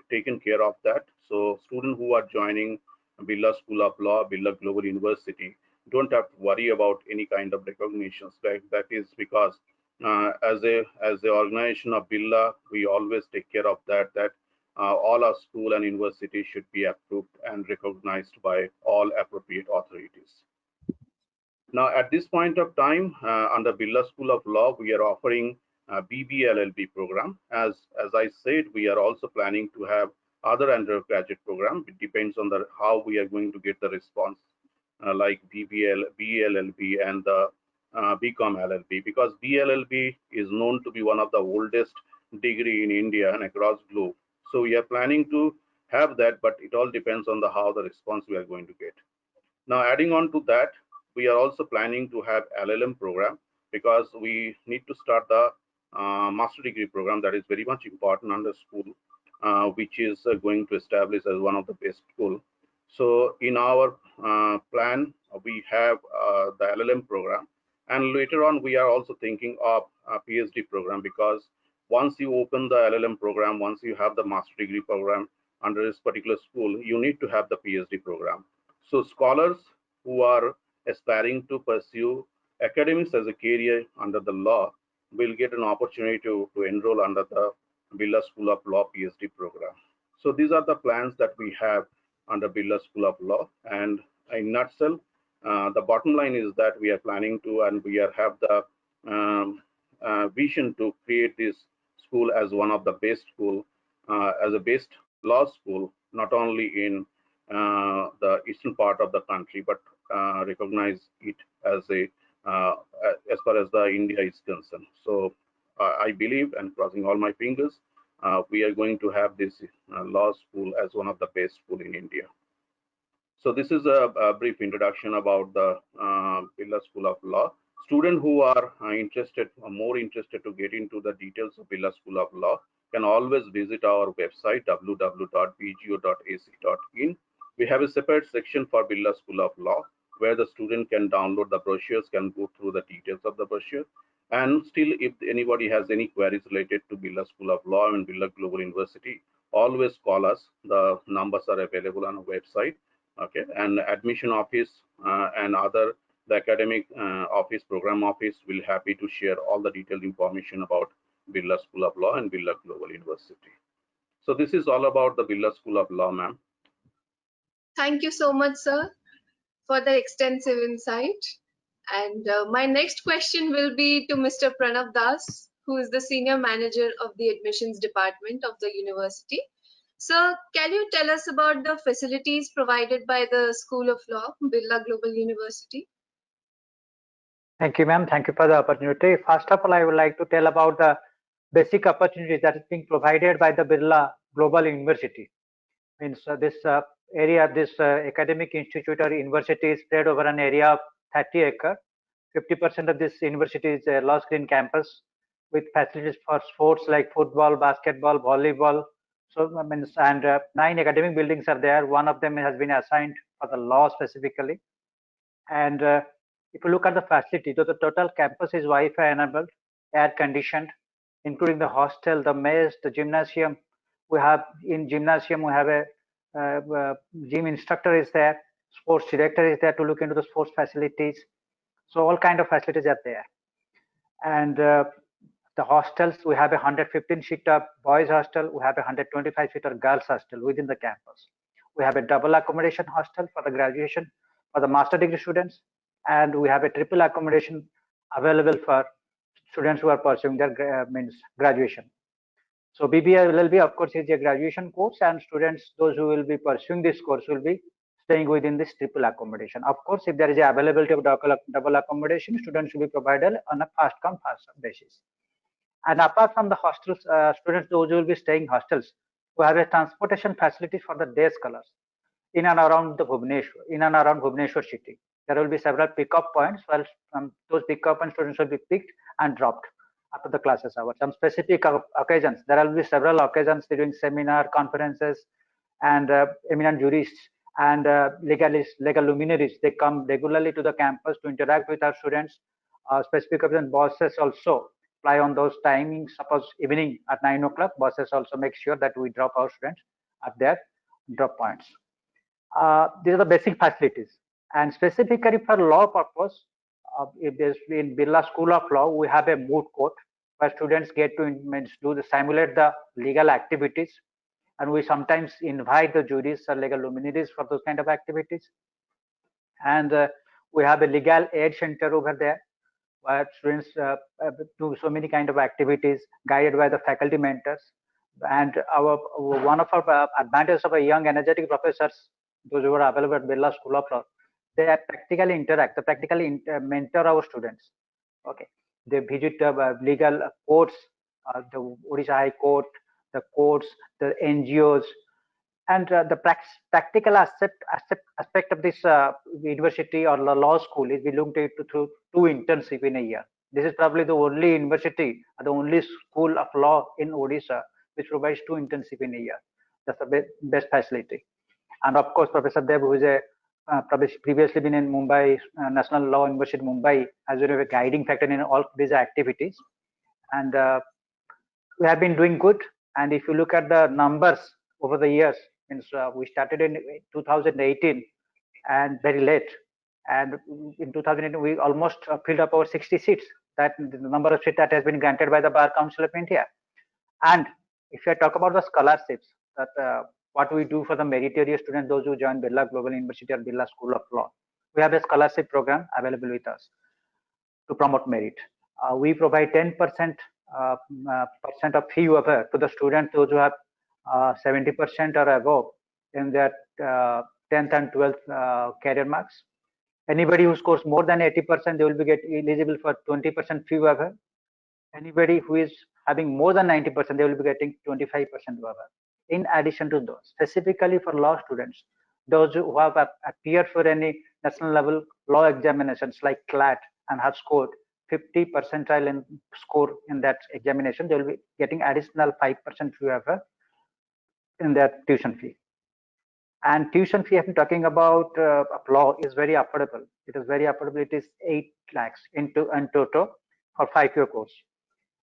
taken care of that. So students who are joining Birla School of Law, Birla Global University, don't have to worry about any kind of recognitions. That is because as the organization of Birla, we always take care of that all our school and university should be approved and recognized by all appropriate authorities. Now, at this point of time, under Birla School of Law, we are offering a BBLLB program. As I said, we are also planning to have other undergraduate program. It depends on how we are going to get the response, like BLLB and the BCom LLB, because BLLB is known to be one of the oldest degree in India and across globe. So we are planning to have that, but it all depends on how the response we are going to get. Now, adding on to that, we are also planning to have LLM program because we need to start the master degree program that is very much important under school, which is going to establish as one of the best school. So in our plan, we have the LLM program, and later on we are also thinking of a PhD program, because once you open the LLM program, once you have the master degree program under this particular school, you need to have the PhD program. So scholars who are aspiring to pursue academics as a career under the law will get an opportunity to enroll under the Birla School of Law PhD program. So these are the plans that we have under Birla School of Law. And in nutshell, the bottom line is that we are planning to, and we have the vision to create this school as one of the best school, as a best law school, not only in the eastern part of the country, but recognize it as as far as the India is concerned. So I believe, and crossing all my fingers, we are going to have this law school as one of the best school in India. So this is a brief introduction about the Birla School of Law. Students who are more interested to get into the details of Birla School of Law can always visit our website www.bgo.ac.in. We have a separate section for Birla School of Law where the student can download the brochures, can go through the details of the brochure. And still, if anybody has any queries related to Birla School of Law and Birla Global University, always call us. The numbers are available on our website. Okay, and admission office and other the academic office, program office, will happy to share all the detailed information about Birla School of Law and Birla Global University. So this is all about the Birla School of Law, ma'am.
Thank you so much, sir, for the extensive insight. And my next question will be to Mr. Pranav Das, who is the Senior Manager of the Admissions Department of the university. Sir, can you tell us about the facilities provided by the School of Law, Birla Global University?
Thank you, ma'am. Thank you for the opportunity. First of all, I would like to tell about the basic opportunities that is being provided by the Birla Global University. Means this area, this academic institute or university is spread over an area of 30 acres. 50% of this university is a lush green campus with facilities for sports like football, basketball, volleyball. So, means, and 9 academic buildings are there. One of them has been assigned for the law specifically. And if you look at the facility, the total campus is Wi-Fi enabled, air conditioned, including the hostel, the mess, the gymnasium. We have in gymnasium, we have a gym instructor is there, sports director is there to look into the sports facilities. So all kind of facilities are there. And the hostels, we have a 115-seater boys hostel, we have a 125-seater girls hostel within the campus. We have a double accommodation hostel for the graduation, for the master degree students, and we have a triple accommodation available for students who are pursuing their graduation. So BBA LLB, of course, is a graduation course, and students, those who will be pursuing this course, will be staying within this triple accommodation. Of course, if there is a availability of double accommodation, students will be provided on a first come first served basis. And apart from the hostels, students, those who will be staying hostels, we have a transportation facility for the day scholars in and around the Bhubaneswar city. There will be several pickup points. Well, those pickup and students will be picked and dropped after the classes hours. Some specific occasions, there will be several occasions during seminar, conferences, and eminent jurists and legal luminaries. They come regularly to the campus to interact with our students. Specific occasion bosses also fly on those timings. Suppose evening at 9 o'clock, bosses also make sure that we drop our students at their drop points. These are the basic facilities. And specifically for law purpose, in Birla School of Law, we have a moot court where students get to simulate the legal activities, and we sometimes invite the juries or legal luminaries for those kind of activities. And we have a legal aid center over there where students do so many kind of activities guided by the faculty mentors. And one of our advantages of a young energetic professors, those who are available at Birla School of Law, they practically interact, they practically mentor our students. Okay, they visit legal courts, the Odisha High Court, the courts, the NGOs, and the practical aspect of this university or law school is we looked at through 2 internships in a year. This is probably the only university, the only school of law in Odisha which provides 2 internships in a year. That's the best facility. And of course, Professor Dev, who is a previously been in Mumbai, National Law University Mumbai, has been a guiding factor in all these activities. And we have been doing good. And if you look at the numbers over the years, means we started in 2018 and very late. And in 2018, we almost filled up our 60 seats. That the number of seats that has been granted by the Bar Council of India. And if I talk about the scholarships, that what we do for the meritorious students, those who join Birla Global University or Birla School of Law, we have a scholarship program available with us to promote merit. We provide 10% of fee waiver to the students, those who have 70% or above in their 10th and 12th career marks. Anybody who scores more than 80%, they will be eligible for 20% fee waiver. Anybody who is having more than 90%, they will be getting 25% waiver. In addition to those, specifically for law students, those who have appeared for any national level law examinations like CLAT and have scored 50 percentile in score in that examination, they will be getting additional 5% fee waiver in their tuition fee. And tuition fee, I'm talking about law, is very affordable. It is very affordable. It is 8 lakhs in total for 5-year course.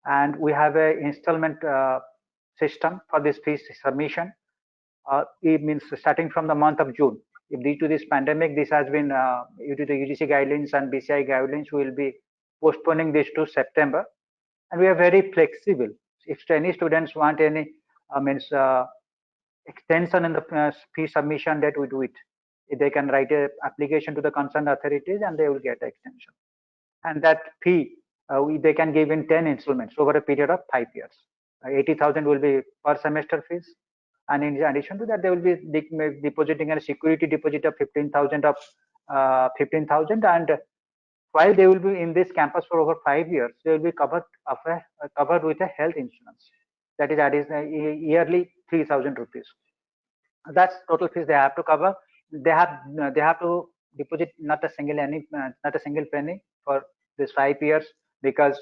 And we have a installment system for this fee submission. It means starting from the month of June, if due to this pandemic, this has been due to the UGC guidelines and BCI guidelines, we will be postponing this to September. And we are very flexible. If any students want any extension in the fee submission, that we do it. If they can write a application to the concerned authorities and they will get the extension. And that fee, they can give in 10 installments over a period of 5 years. 80,000 will be per semester fees. And in addition to that, they will be depositing a security deposit of 15,000 and while they will be in this campus for over 5 years, they will be covered with a health insurance. That is yearly 3,000 rupees. That's total fees they have to cover. They have to deposit not a single penny for this 5 years, because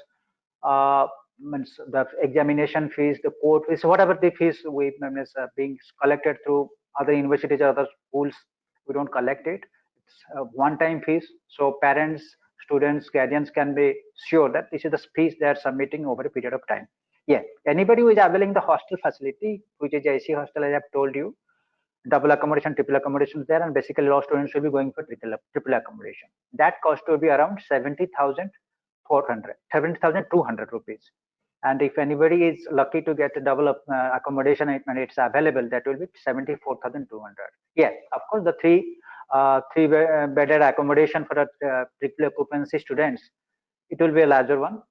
the examination fees, the court fees, whatever the fees being collected through other universities or other schools, we don't collect it. It's a one-time fees, so parents, students, guardians can be sure that this is the fees they are submitting over a period of time. Yeah, anybody who is availing the hostel facility, which is AC hostel, as I have told you, double accommodation, triple accommodation is there, and basically law students will be going for triple accommodation. That cost will be around 70,200 rupees. And if anybody is lucky to get a double accommodation and it's available, that will be 74,200. Yeah, of course, the three bedded accommodation for the triple occupancy students, it will be a larger one.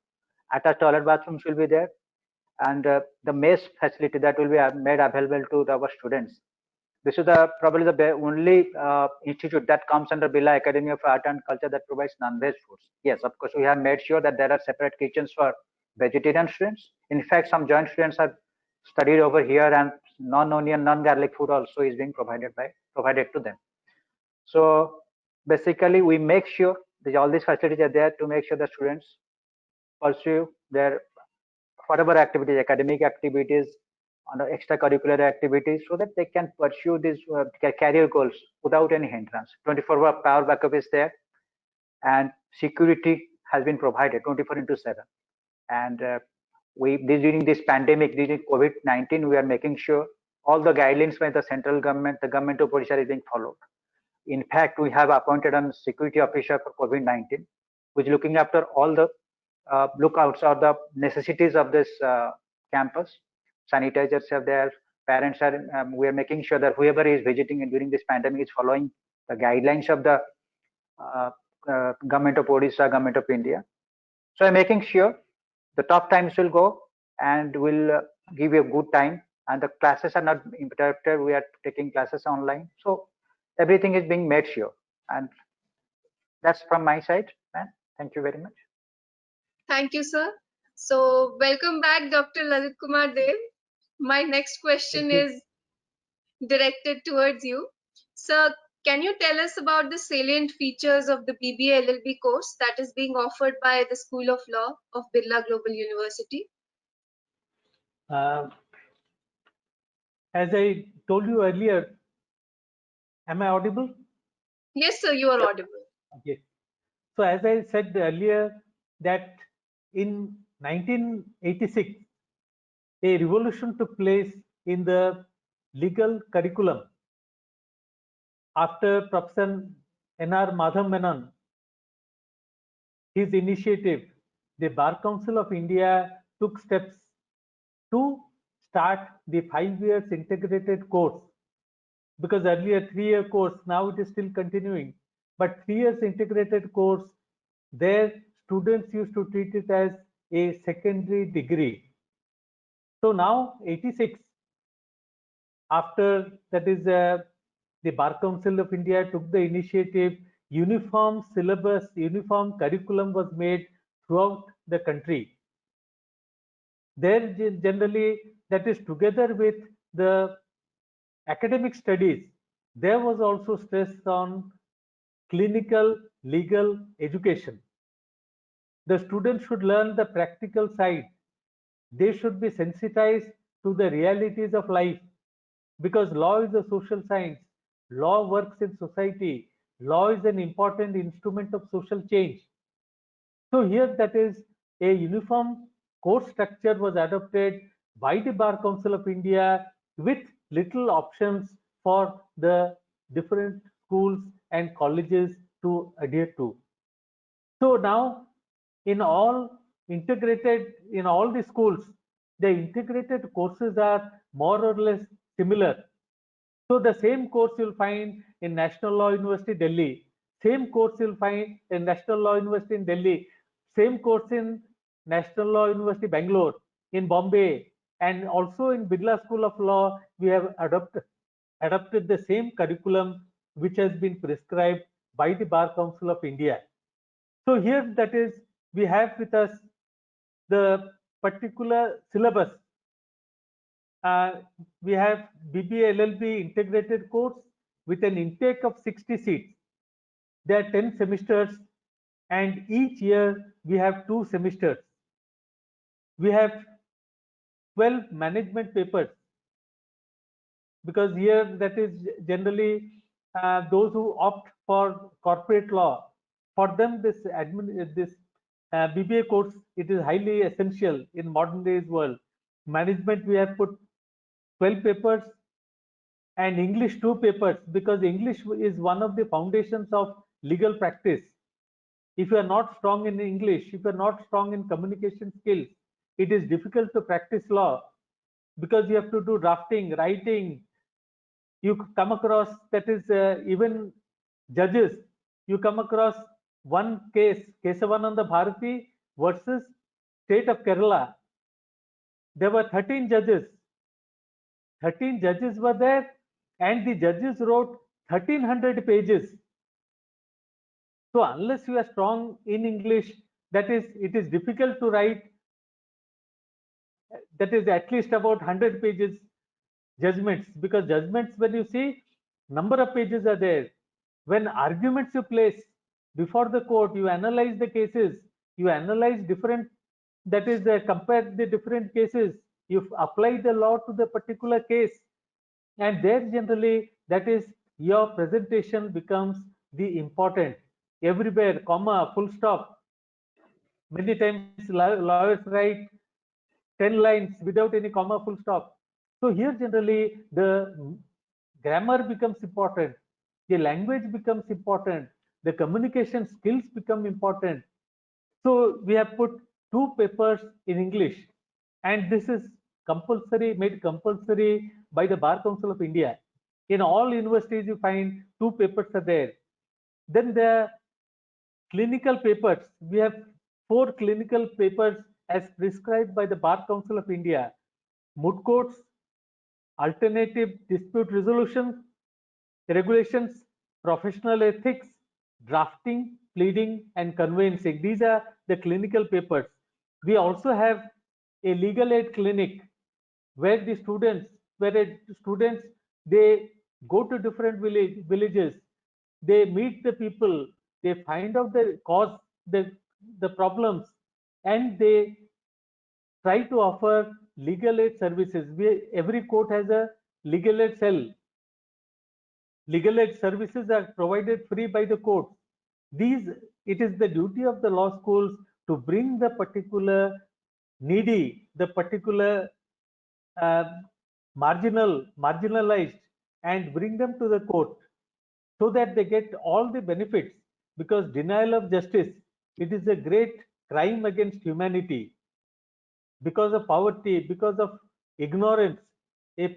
Attached toilet bathrooms will be there, and the mess facility that will be made available to our students. This is probably the only institute that comes under Birla Academy of Art and Culture that provides non-veg foods. Yes, of course, we have made sure that there are separate kitchens for vegetarian students. In fact, some joint students have studied over here, and non-onion, non-garlic food also is being provided to them. So basically, we make sure that all these facilities are there to make sure the students pursue their whatever activities, academic activities, on extracurricular activities, so that they can pursue these career goals without any hindrance. 24-hour power backup is there, and security has been provided 24/7. And during this pandemic, during COVID-19, we are making sure all the guidelines by the central government, the government of Odisha, is being followed. In fact, we have appointed a security officer for COVID-19, which is looking after all the lookouts or the necessities of this campus. Sanitizers are there, parents are, we are making sure that whoever is visiting during this pandemic is following the guidelines of the government of Odisha, government of India. So I'm making sure the top times will go and will give you a good time, and the classes are not interrupted. We are taking classes online. So everything is being made sure. And that's from my side, man. Thank you very much.
Thank you, sir. So welcome back, Dr. Lalit Kumar Dev. My next question is directed towards you. Sir, can you tell us about the salient features of the BBA LLB course that is being offered by the School of Law of Birla Global University?
As I told you earlier, am I audible?
Yes, sir, you are audible.
Okay. So as I said earlier, that in 1986, a revolution took place in the legal curriculum after Professor N.R. Madhav Menon. His initiative, the Bar Council of India took steps to start the 5 years integrated course, because earlier 3-year course, now it is still continuing, but 3 years integrated course, there students used to treat it as a secondary degree. So now 86, after that is the Bar Council of India took the initiative, uniform syllabus, uniform curriculum was made throughout the country. There generally, that is together with the academic studies, there was also stress on clinical legal education. The students should learn the practical side. They should be sensitized to the realities of life, because law is a social science. Law works in society. Law is an important instrument of social change. So here, that is a uniform course structure was adopted by the Bar Council of India with little options for the different schools and colleges to adhere to. So now in all in all the schools, the integrated courses are more or less similar. So the same course you'll find in National Law University, Delhi, same course you'll find in National Law University in Delhi, same course in National Law University, Bangalore, in Bombay, and also in Birla School of Law, we have adopted the same curriculum which has been prescribed by the Bar Council of India. So here, that is, we have with us the particular syllabus. We have BBA LLB integrated course with an intake of 60 seats. There are 10 semesters, and each year we have 2 semesters. We have 12 management papers, because here that is generally those who opt for corporate law. For them, this BBA course, it is highly essential in modern days world. Management, we have put 12 papers, and English 2 papers, because English is one of the foundations of legal practice. If you are not strong in English, if you are not strong in communication skills, it is difficult to practice law, because you have to do drafting, writing. You come across, that is, even judges, you come across one case, Kesavananda Bharati versus State of Kerala. There were 13 judges. 13 judges were there, and the judges wrote 1300 pages. So unless you are strong in English, that is, it is difficult to write, that is at least about 100 pages judgments, because judgments, when you see, number of pages are there. When arguments you place before the court, you analyze the cases, you analyze different, that is, compare the different cases, you apply the law to the particular case, and there generally, that is, your presentation becomes the important. Everywhere, comma, full stop. Many times lawyers write 10 lines without any comma, full stop. So here generally the grammar becomes important, the language becomes important, the communication skills become important. So we have put 2 papers in English, and this is compulsory, made compulsory by the Bar Council of India. In all universities you find 2 papers are there. Then the clinical papers, we have 4 clinical papers as prescribed by the Bar Council of India: moot courts, alternative dispute resolution regulations, professional ethics, drafting, pleading, and conveyancing. These are the clinical papers. We also have a legal aid clinic where the students, they go to different villages, they meet the people, they find out the cause, the problems, and they try to offer legal aid services. Every court has a legal aid cell. Legal aid services are provided free by the court. It is the duty of the law schools to bring the particular needy, the particular marginalized, and bring them to the court so that they get all the benefits, because denial of justice, it is a great crime against humanity. Because of poverty, because of ignorance, a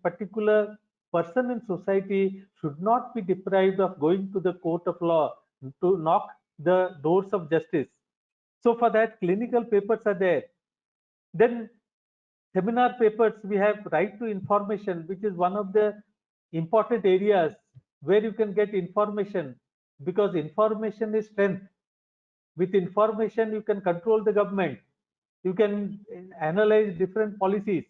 particular person in society should not be deprived of going to the court of law to knock the doors of justice. So for that, clinical papers are there. Then seminar papers, we have right to information, which is one of the important areas where you can get information, because information is strength. With information, you can control the government, you can analyze different policies.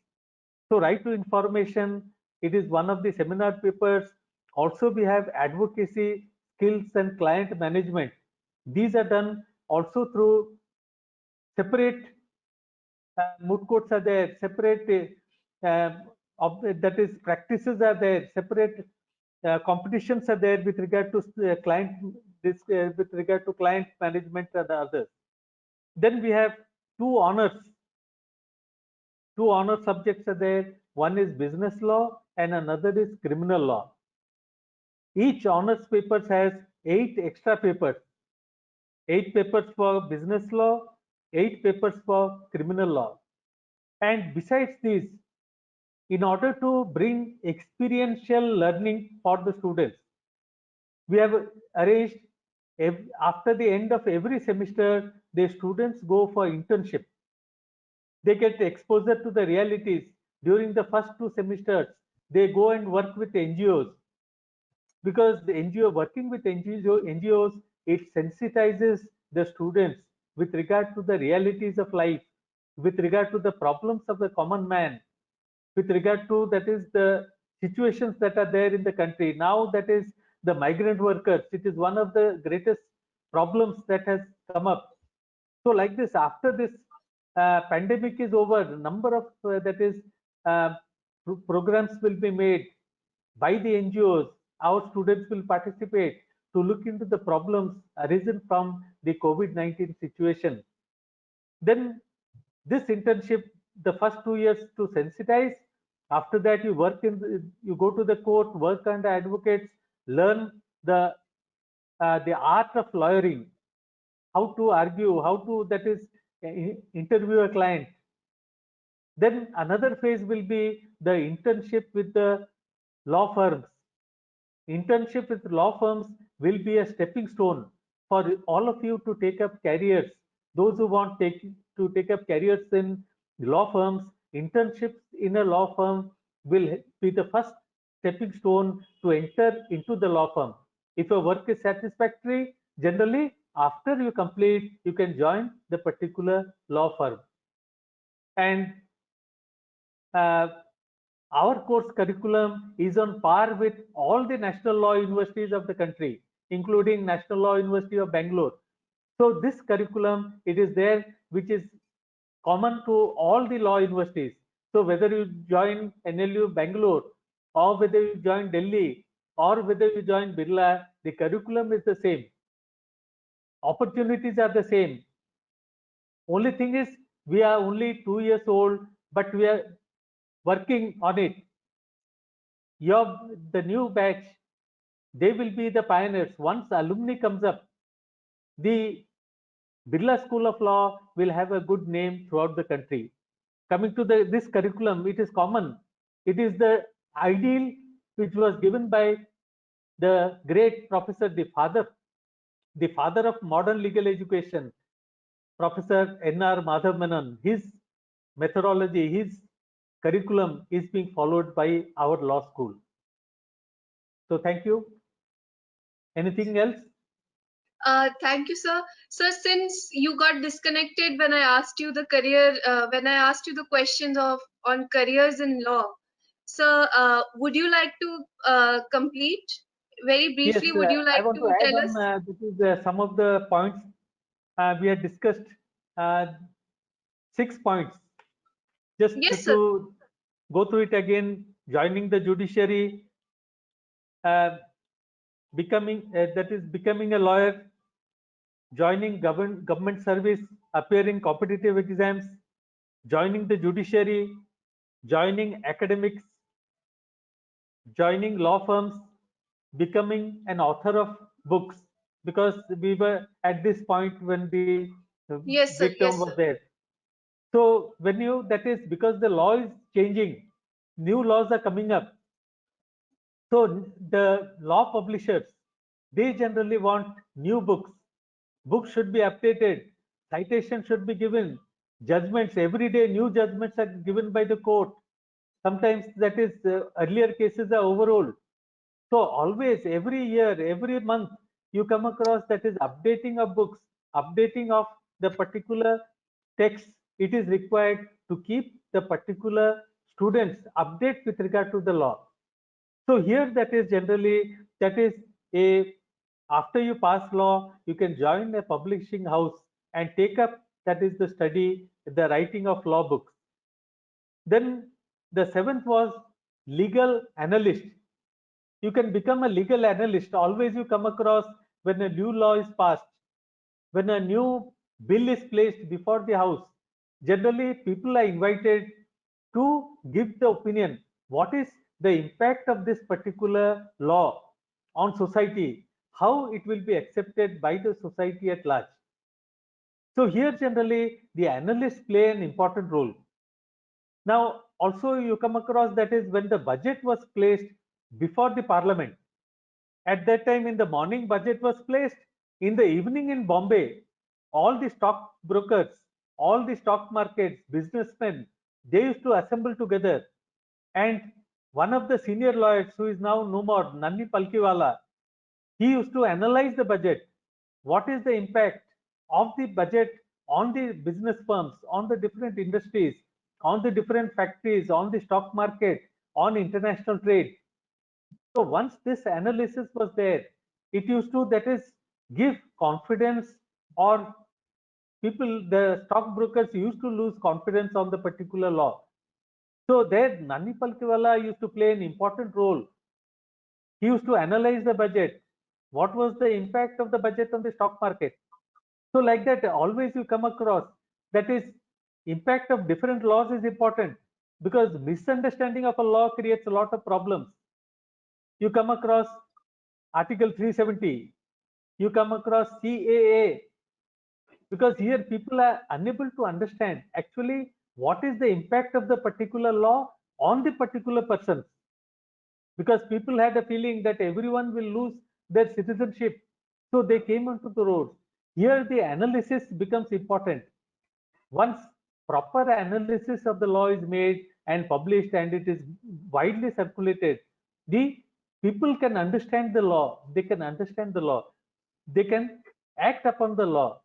So right to information, it is one of the seminar papers. Also we have advocacy skills and client management. These are done also through separate moot courts are there, separate that is practices are there, separate competitions are there with regard to with regard to client management and others. Then we have 2 honors. 2 honor subjects are there. One is business law and another is criminal law. each honors papers has 8 extra papers, 8 papers for business law, 8 papers for criminal law. And besides this, in order to bring experiential learning for the students, we have arranged after the end of every semester, the students go for internship. They get exposure to the realities. During the first 2 semesters, they go and work with NGOs, because the NGO, working with NGOs, it sensitizes the students with regard to the realities of life, with regard to the problems of the common man, with regard to, that is, the situations that are there in the country now, that is the migrant workers. It is one of the greatest problems that has come up. So like this, after this pandemic is over, number of programs will be made by the NGOs. Our students will participate to look into the problems arisen from the COVID-19 situation. Then this internship, the first 2 years to sensitize. After that, you go to the court, work under advocates, learn the art of lawyering, how to argue, how to, that is, interview a client. Then another phase will be the internship with the law firms. Internship with law firms will be a stepping stone for all of you to take up careers. Those who want to take up careers in law firms, internships in a law firm will be the first stepping stone to enter into the law firm. If your work is satisfactory, generally after you complete, you can join the particular law firm. And our course curriculum is on par with all the national law universities of the country, including National Law University of Bangalore. So this curriculum, it is there, which is common to all the law universities. So whether you join NLU Bangalore, or whether you join Delhi, or whether you join Birla, the curriculum is the same. Opportunities are the same. Only thing is, we are only 2 years old, but we are working on it. The new batch, they will be the pioneers. Once alumni comes up, the Birla School of Law will have a good name throughout the country. Coming to this curriculum, it is common. It is the ideal which was given by the great professor, the father of modern legal education, Professor N.R. Madhav Menon. His methodology, his curriculum is being followed by our law school. So thank you. Anything else?
Thank you, sir. Sir, since you got disconnected when I asked you the career, when I asked you the questions on careers in law, sir, would you like to complete very briefly?
Yes,
would you like
I want
to
to add
tell
on.
us?
This is some of the points we had discussed. 6 points. Just
Yes, sir.
to go through it again: joining the judiciary, becoming a lawyer, joining government service, appearing competitive exams, joining the judiciary, joining academics, joining law firms, becoming an author of books, because we were at this point when the
Yes, sir.
big term
Yes,
was
sir.
there. So when that is because the law is changing, new laws are coming up. So the law publishers, they generally want new books. Books should be updated, citations should be given, judgments, every day new judgments are given by the court. Sometimes, that is, earlier cases are overruled. So always, every year, every month, you come across, that is, updating of books, updating of the particular text. It is required to keep the particular students update with regard to the law. So here, that is generally, that is after you pass law, you can join a publishing house and take up, that is, the study, the writing of law books. Then the 7th was legal analyst. You can become a legal analyst. Always you come across, when a new law is passed, when a new bill is placed before the house, generally people are invited to give the opinion. What is the impact of this particular law on society, how it will be accepted by the society at large. So here generally the analysts play an important role. Now also you come across that is when the budget was placed before the parliament. At that time in the morning budget was placed, in the evening in Bombay, all the stock brokers, all the stock markets, businessmen, they used to assemble together. And one of the senior lawyers who is now no more, Nanni Palkiwala, he used to analyze the budget. What is the impact of the budget on the business firms, on the different industries, on the different factories, on the stock market, on international trade? So once this analysis was there, it used to, that is, give confidence, or people, the stockbrokers used to lose confidence on the particular law. So there Nanni Palkiwala used to play an important role. He used to analyze the budget. What was the impact of the budget on the stock market? So like that, always you come across, that is, impact of different laws is important, because misunderstanding of a law creates a lot of problems. You come across Article 370, you come across CAA, because here people are unable to understand actually what is the impact of the particular law on the particular persons, because people had a feeling that everyone will lose their citizenship, so they came onto the roads. Here the analysis becomes important. Once proper analysis of the law is made and published and it is widely circulated, the people can understand the law, they can understand the law, they can act upon the law,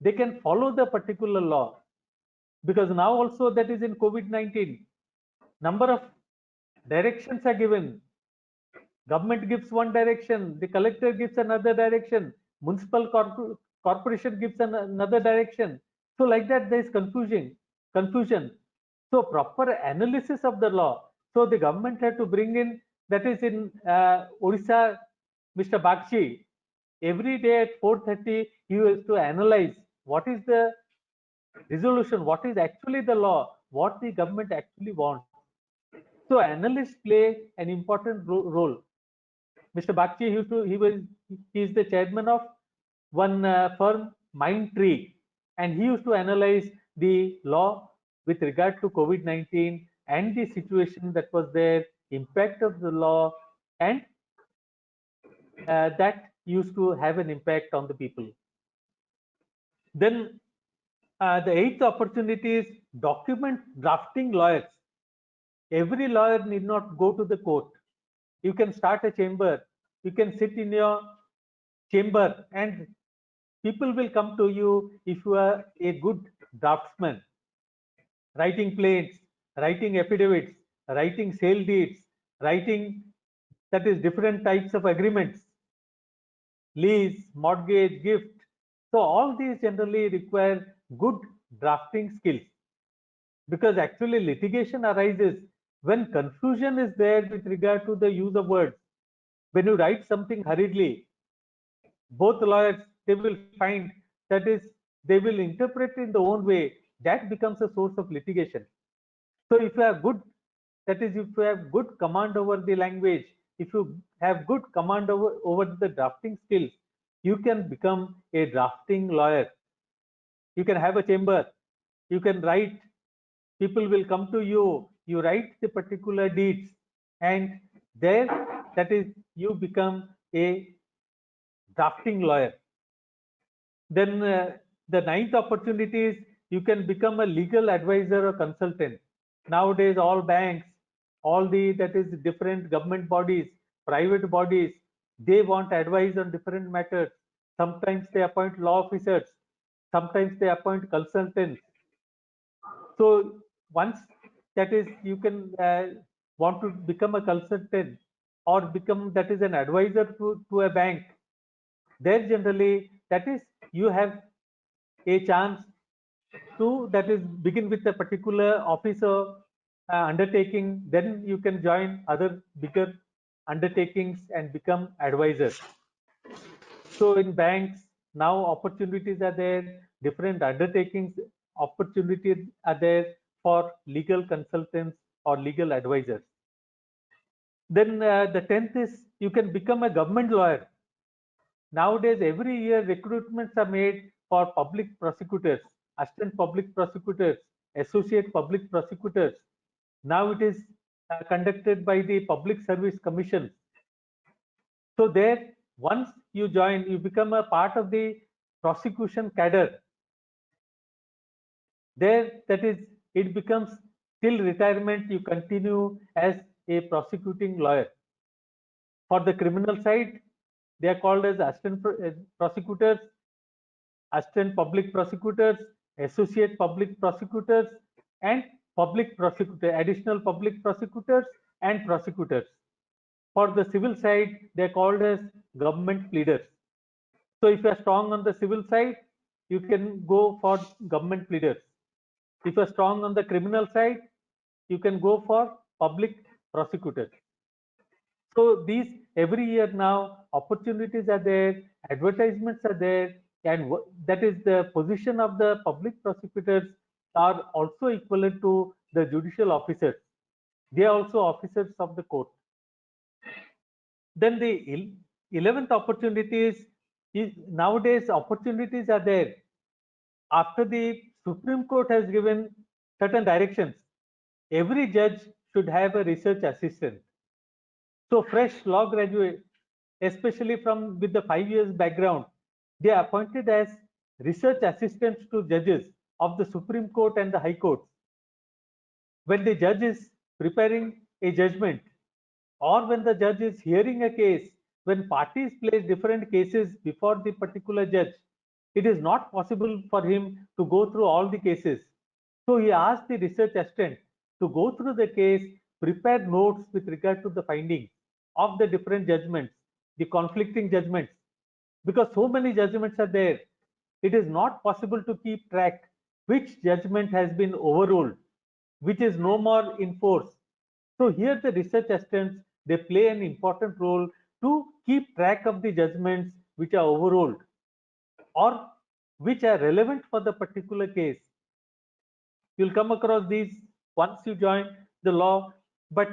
they can follow the particular law. Because now also, that is in COVID-19, number of directions are given. Government gives one direction, the collector gives another direction, municipal corporation gives another direction. So like that there is confusion. So proper analysis of the law. So the government had to bring in, that is in Odisha, Mr. Bagchi, every day at 4:30 he used to analyze what is the resolution, what is actually the law, what the government actually wants. So analysts play an important role. Mr. Bagchi, he is the chairman of one firm, Mindtree, and he used to analyze the law with regard to COVID-19 and the situation that was there, impact of the law, and that used to have an impact on the people. Then the eighth opportunity is document drafting lawyers. Every lawyer need not go to the court. You can start a chamber. You can sit in your chamber and people will come to you if you are a good draftsman. Writing plaints, writing affidavits, writing sale deeds, writing, that is, different types of agreements, lease, mortgage, gift. So all these generally require good drafting skills, because actually litigation arises when confusion is there with regard to the use of words. When you write something hurriedly, both lawyers, they will find, that is, they will interpret in their own way, that becomes a source of litigation. So if you have good, that is, if you have good command over the language, if you have good command over the drafting skills, you can become a drafting lawyer. You can have a chamber, you can write, people will come to you, you write the particular deeds, and there, that is, you become a drafting lawyer. Then the ninth opportunity is you can become a legal advisor or consultant. Nowadays, all banks, all the, that is, different government bodies, private bodies, they want advice on different matters. Sometimes they appoint law officers, sometimes they appoint consultants. So once, that is, you can want to become a consultant or become, that is, an advisor to a bank, there generally, that is, you have a chance to, that is, begin with a particular officer undertaking, then you can join other bigger undertakings and become advisors. So in banks now opportunities are there, different undertakings opportunities are there for legal consultants or legal advisors. Then the 10th is you can become a government lawyer. Nowadays, every year recruitments are made for public prosecutors, assistant public prosecutors, associate public prosecutors. Now it is conducted by the Public Service Commission. So there, once you join, you become a part of the prosecution cadre. There, that is, it becomes till retirement, you continue as a prosecuting lawyer. For the criminal side, they are called as assistant prosecutors, assistant public prosecutors, associate public prosecutors, and public prosecutor, additional public prosecutors and prosecutors. For the civil side, they are called as government pleaders. So if you are strong on the civil side, you can go for government pleaders. If you are strong on the criminal side, you can go for public prosecutors. So these every year now opportunities are there, advertisements are there, and that is the position of the public prosecutors are also equivalent to the judicial officers. They are also officers of the court. Then the 11th opportunities is nowadays opportunities are there. After the Supreme Court has given certain directions, every judge should have a research assistant. So fresh law graduate, especially from with the 5 years background, they are appointed as research assistants to judges of the Supreme Court and the High Courts. When the judge is preparing a judgment, or when the judge is hearing a case, when parties place different cases before the particular judge, it is not possible for him to go through all the cases. So he asked the research assistant to go through the case, prepare notes with regard to the findings of the different judgments, the conflicting judgments. Because so many judgments are there, it is not possible to keep track which judgment has been overruled, which is no more in force. So here the research assistants, they play an important role to keep track of the judgments which are overruled or which are relevant for the particular case. You'll come across these once you join the law, but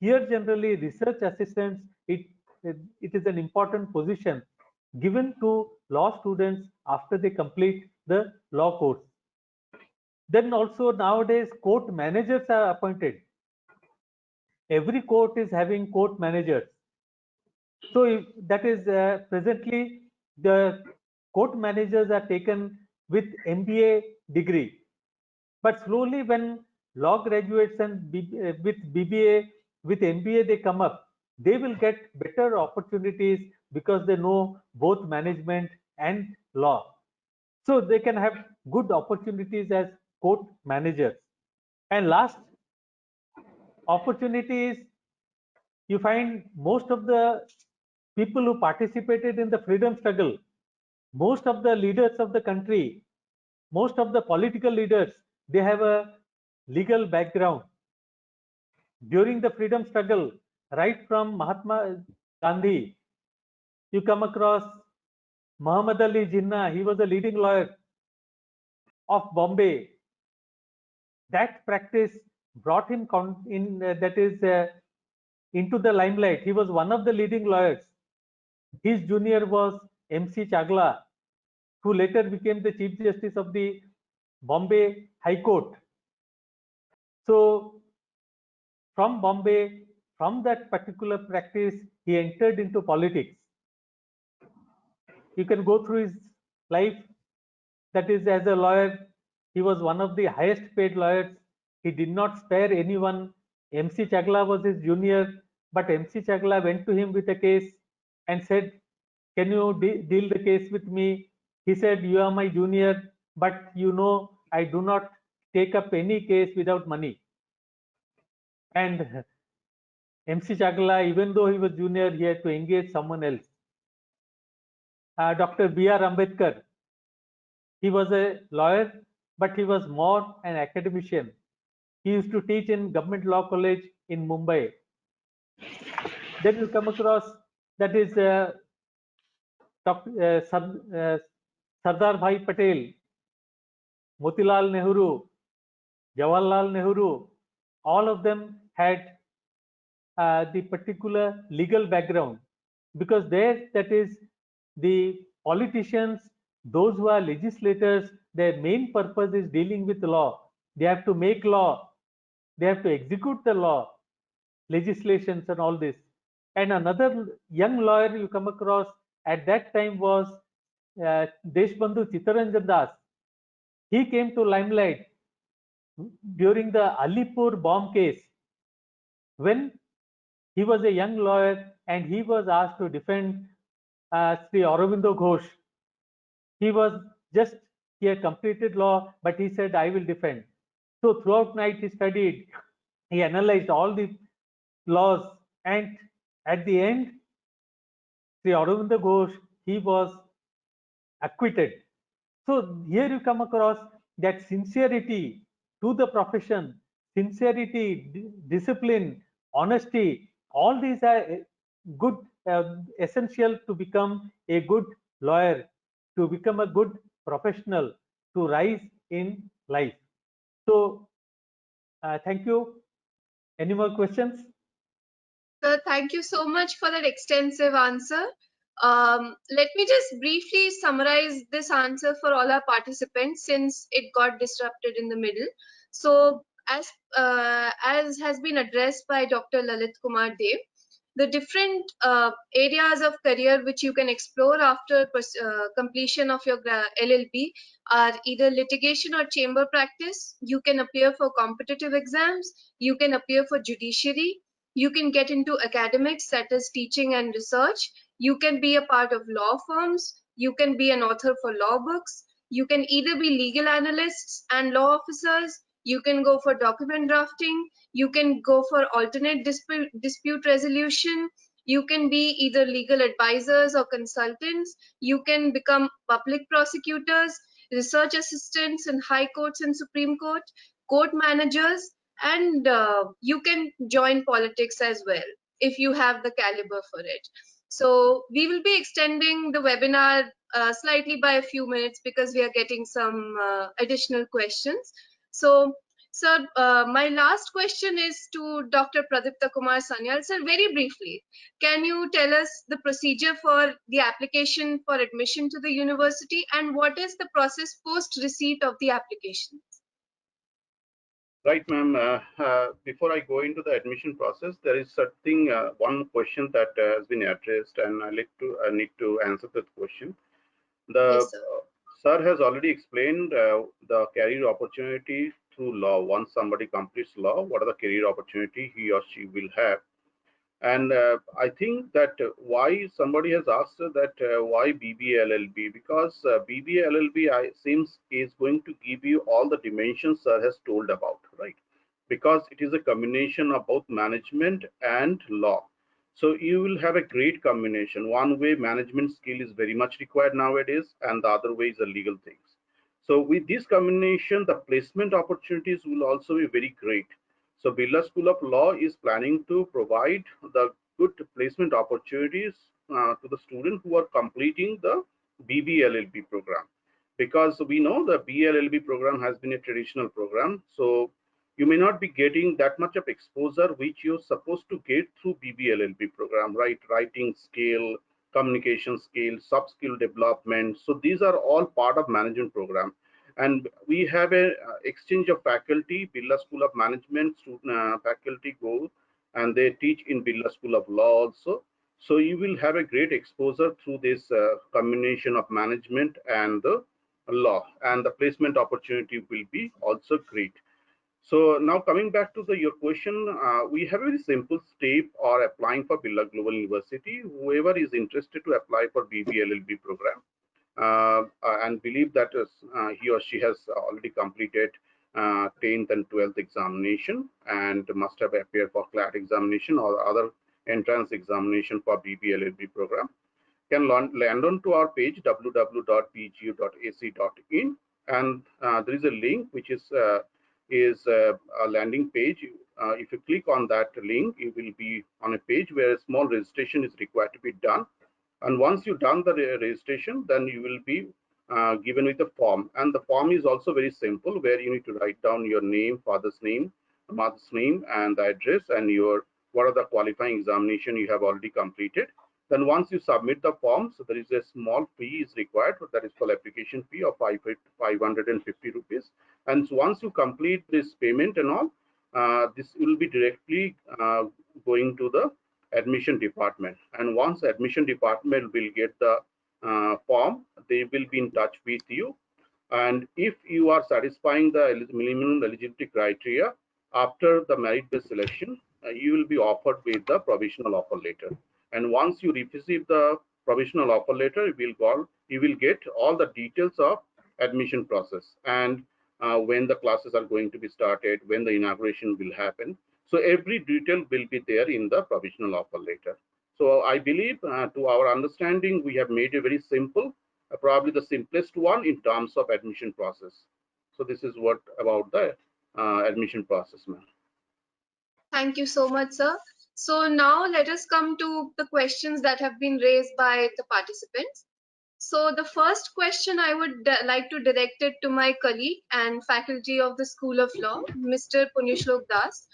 here generally research assistants, it is an important position given to law students after they complete the law course. Then also nowadays court managers are appointed. Every court is having court managers. So that is presently the court managers are taken with MBA degree. But slowly when law graduates and with BBA, with MBA they come up, they will get better opportunities because they know both management and law. So they can have good opportunities as court managers. And last opportunity is you find most of the people who participated in the freedom struggle, most of the leaders of the country, most of the political leaders, they have a legal background. During the freedom struggle, right from Mahatma Gandhi, you come across Muhammad Ali Jinnah, he was a leading lawyer of Bombay. That practice brought him into the limelight. He was one of the leading lawyers. His junior was MC Chagla, who later became the Chief Justice of the Bombay High Court. So from Bombay, from that particular practice, he entered into politics. You can go through his life. That is, as a lawyer, he was one of the highest paid lawyers. He did not spare anyone. MC Chagla was his junior, but MC Chagla went to him with a case and said, can you deal the case with me? He said, you are my junior, but you know, I do not take up any case without money. And MC Chagla, even though he was junior, he had to engage someone else. Dr. B.R. Ambedkar, he was a lawyer, but he was more an academician. He used to teach in Government Law College in Mumbai. Then you come across, that is Sardar Bhai Patel, Motilal Nehru, Jawaharlal Nehru, all of them had the particular legal background, because there, that is, the politicians, those who are legislators, their main purpose is dealing with law. They have to make law, they have to execute the law, legislations and all this. And another young lawyer you come across at that time was Deshbandhu Chittaranjan Das. He came to limelight during the Alipur bomb case, when he was a young lawyer and he was asked to defend Sri Aurobindo Ghosh. He was just, he had completed law, but he said, I will defend. So throughout night he studied, he analyzed all the laws, and at the end, Sri Aurobindo Ghosh, he was acquitted. So here you come across that sincerity to the profession, sincerity, discipline, honesty, all these are good, essential to become a good lawyer, to become a good professional, to rise in life. So thank you. Any more questions?
Sir, thank you so much for that extensive answer. Let me just briefly summarize this answer for all our participants, since it got disrupted in the middle. So, as has been addressed by Dr. Lalit Kumar Dev, the different areas of career which you can explore after completion of your LLB are either litigation or chamber practice. You can appear for competitive exams. You can appear for judiciary. You can get into academics, that is teaching and research. You can be a part of law firms. You can be an author for law books. You can either be legal analysts and law officers. You can go for document drafting. You can go for alternate dispute resolution. You can be either legal advisors or consultants. You can become public prosecutors, research assistants in high courts and Supreme Court, court managers, and you can join politics as well if you have the caliber for it. So we will be extending the webinar slightly by a few minutes because we are getting some additional questions. So, sir, my last question is to Dr. Pradipta Kumar Sanyal. Sir, very briefly, can you tell us the procedure for the application for admission to the university, and what is the process post receipt of the application?
Right, ma'am. Before I go into the admission process, there is something, one question that has been addressed, and I need to answer that question.
Yes, sir.
Sir has already explained the career opportunity through law. Once somebody completes law, what are the career opportunity he or she will have? And I think that why somebody has asked that why BBA LLB, because BBA LLB seems is going to give you all the dimensions sir has told about, right? Because it is a combination of both management and law. So you will have a great combination. One way management skill is very much required nowadays, and the other way is the legal things. So with this combination, the placement opportunities will also be very great. So Birla School of Law is planning to provide the good placement opportunities to the students who are completing the BBLLB program, because we know the BLLB program has been a traditional program. So you may not be getting that much of exposure which you're supposed to get through BBLLB program, right? Writing skill, communication skill, soft skill development. So these are all part of management program. And we have a exchange of faculty. Birla School of Management student faculty go and they teach in Birla School of Law also. So you will have a great exposure through this combination of management and the law, and the placement opportunity will be also great. So now coming back to your question, we have a very simple step or applying for Birla Global University. Whoever is interested to apply for BBLLB program, and believe that he or she has already completed 10th and 12th examination and must have appeared for CLAT examination or other entrance examination for BBLLB program, can land on to our page www.bgu.ac.in, and there is a link which is a landing page. If you click on that link, you will be on a page where a small registration is required to be done. And once you've done the registration, then you will be given with a form. And the form is also very simple, where you need to write down your name, father's name, mother's name, and the address, and your what are the qualifying examination you have already completed. Then once you submit the form, so there is a small fee is required, that is called application fee of 550 rupees. And so once you complete this payment and all, this will be directly going to the admission department. And once admission department will get the form, they will be in touch with you. And if you are satisfying the minimum eligibility criteria after the merit-based selection, you will be offered with the provisional offer letter. And once you receive the provisional offer letter, you will get all the details of admission process and when the classes are going to be started, when the inauguration will happen. So every detail will be there in the provisional offer letter. So I believe, to our understanding, we have made it very simple, probably the simplest one in terms of admission process. So this is what about the admission process, ma'am.
Thank you so much, sir. So now let us come to the questions that have been raised by the participants. So the first question I would like to direct it to my colleague and faculty of the School of Law, Mr. Punyashlok Das.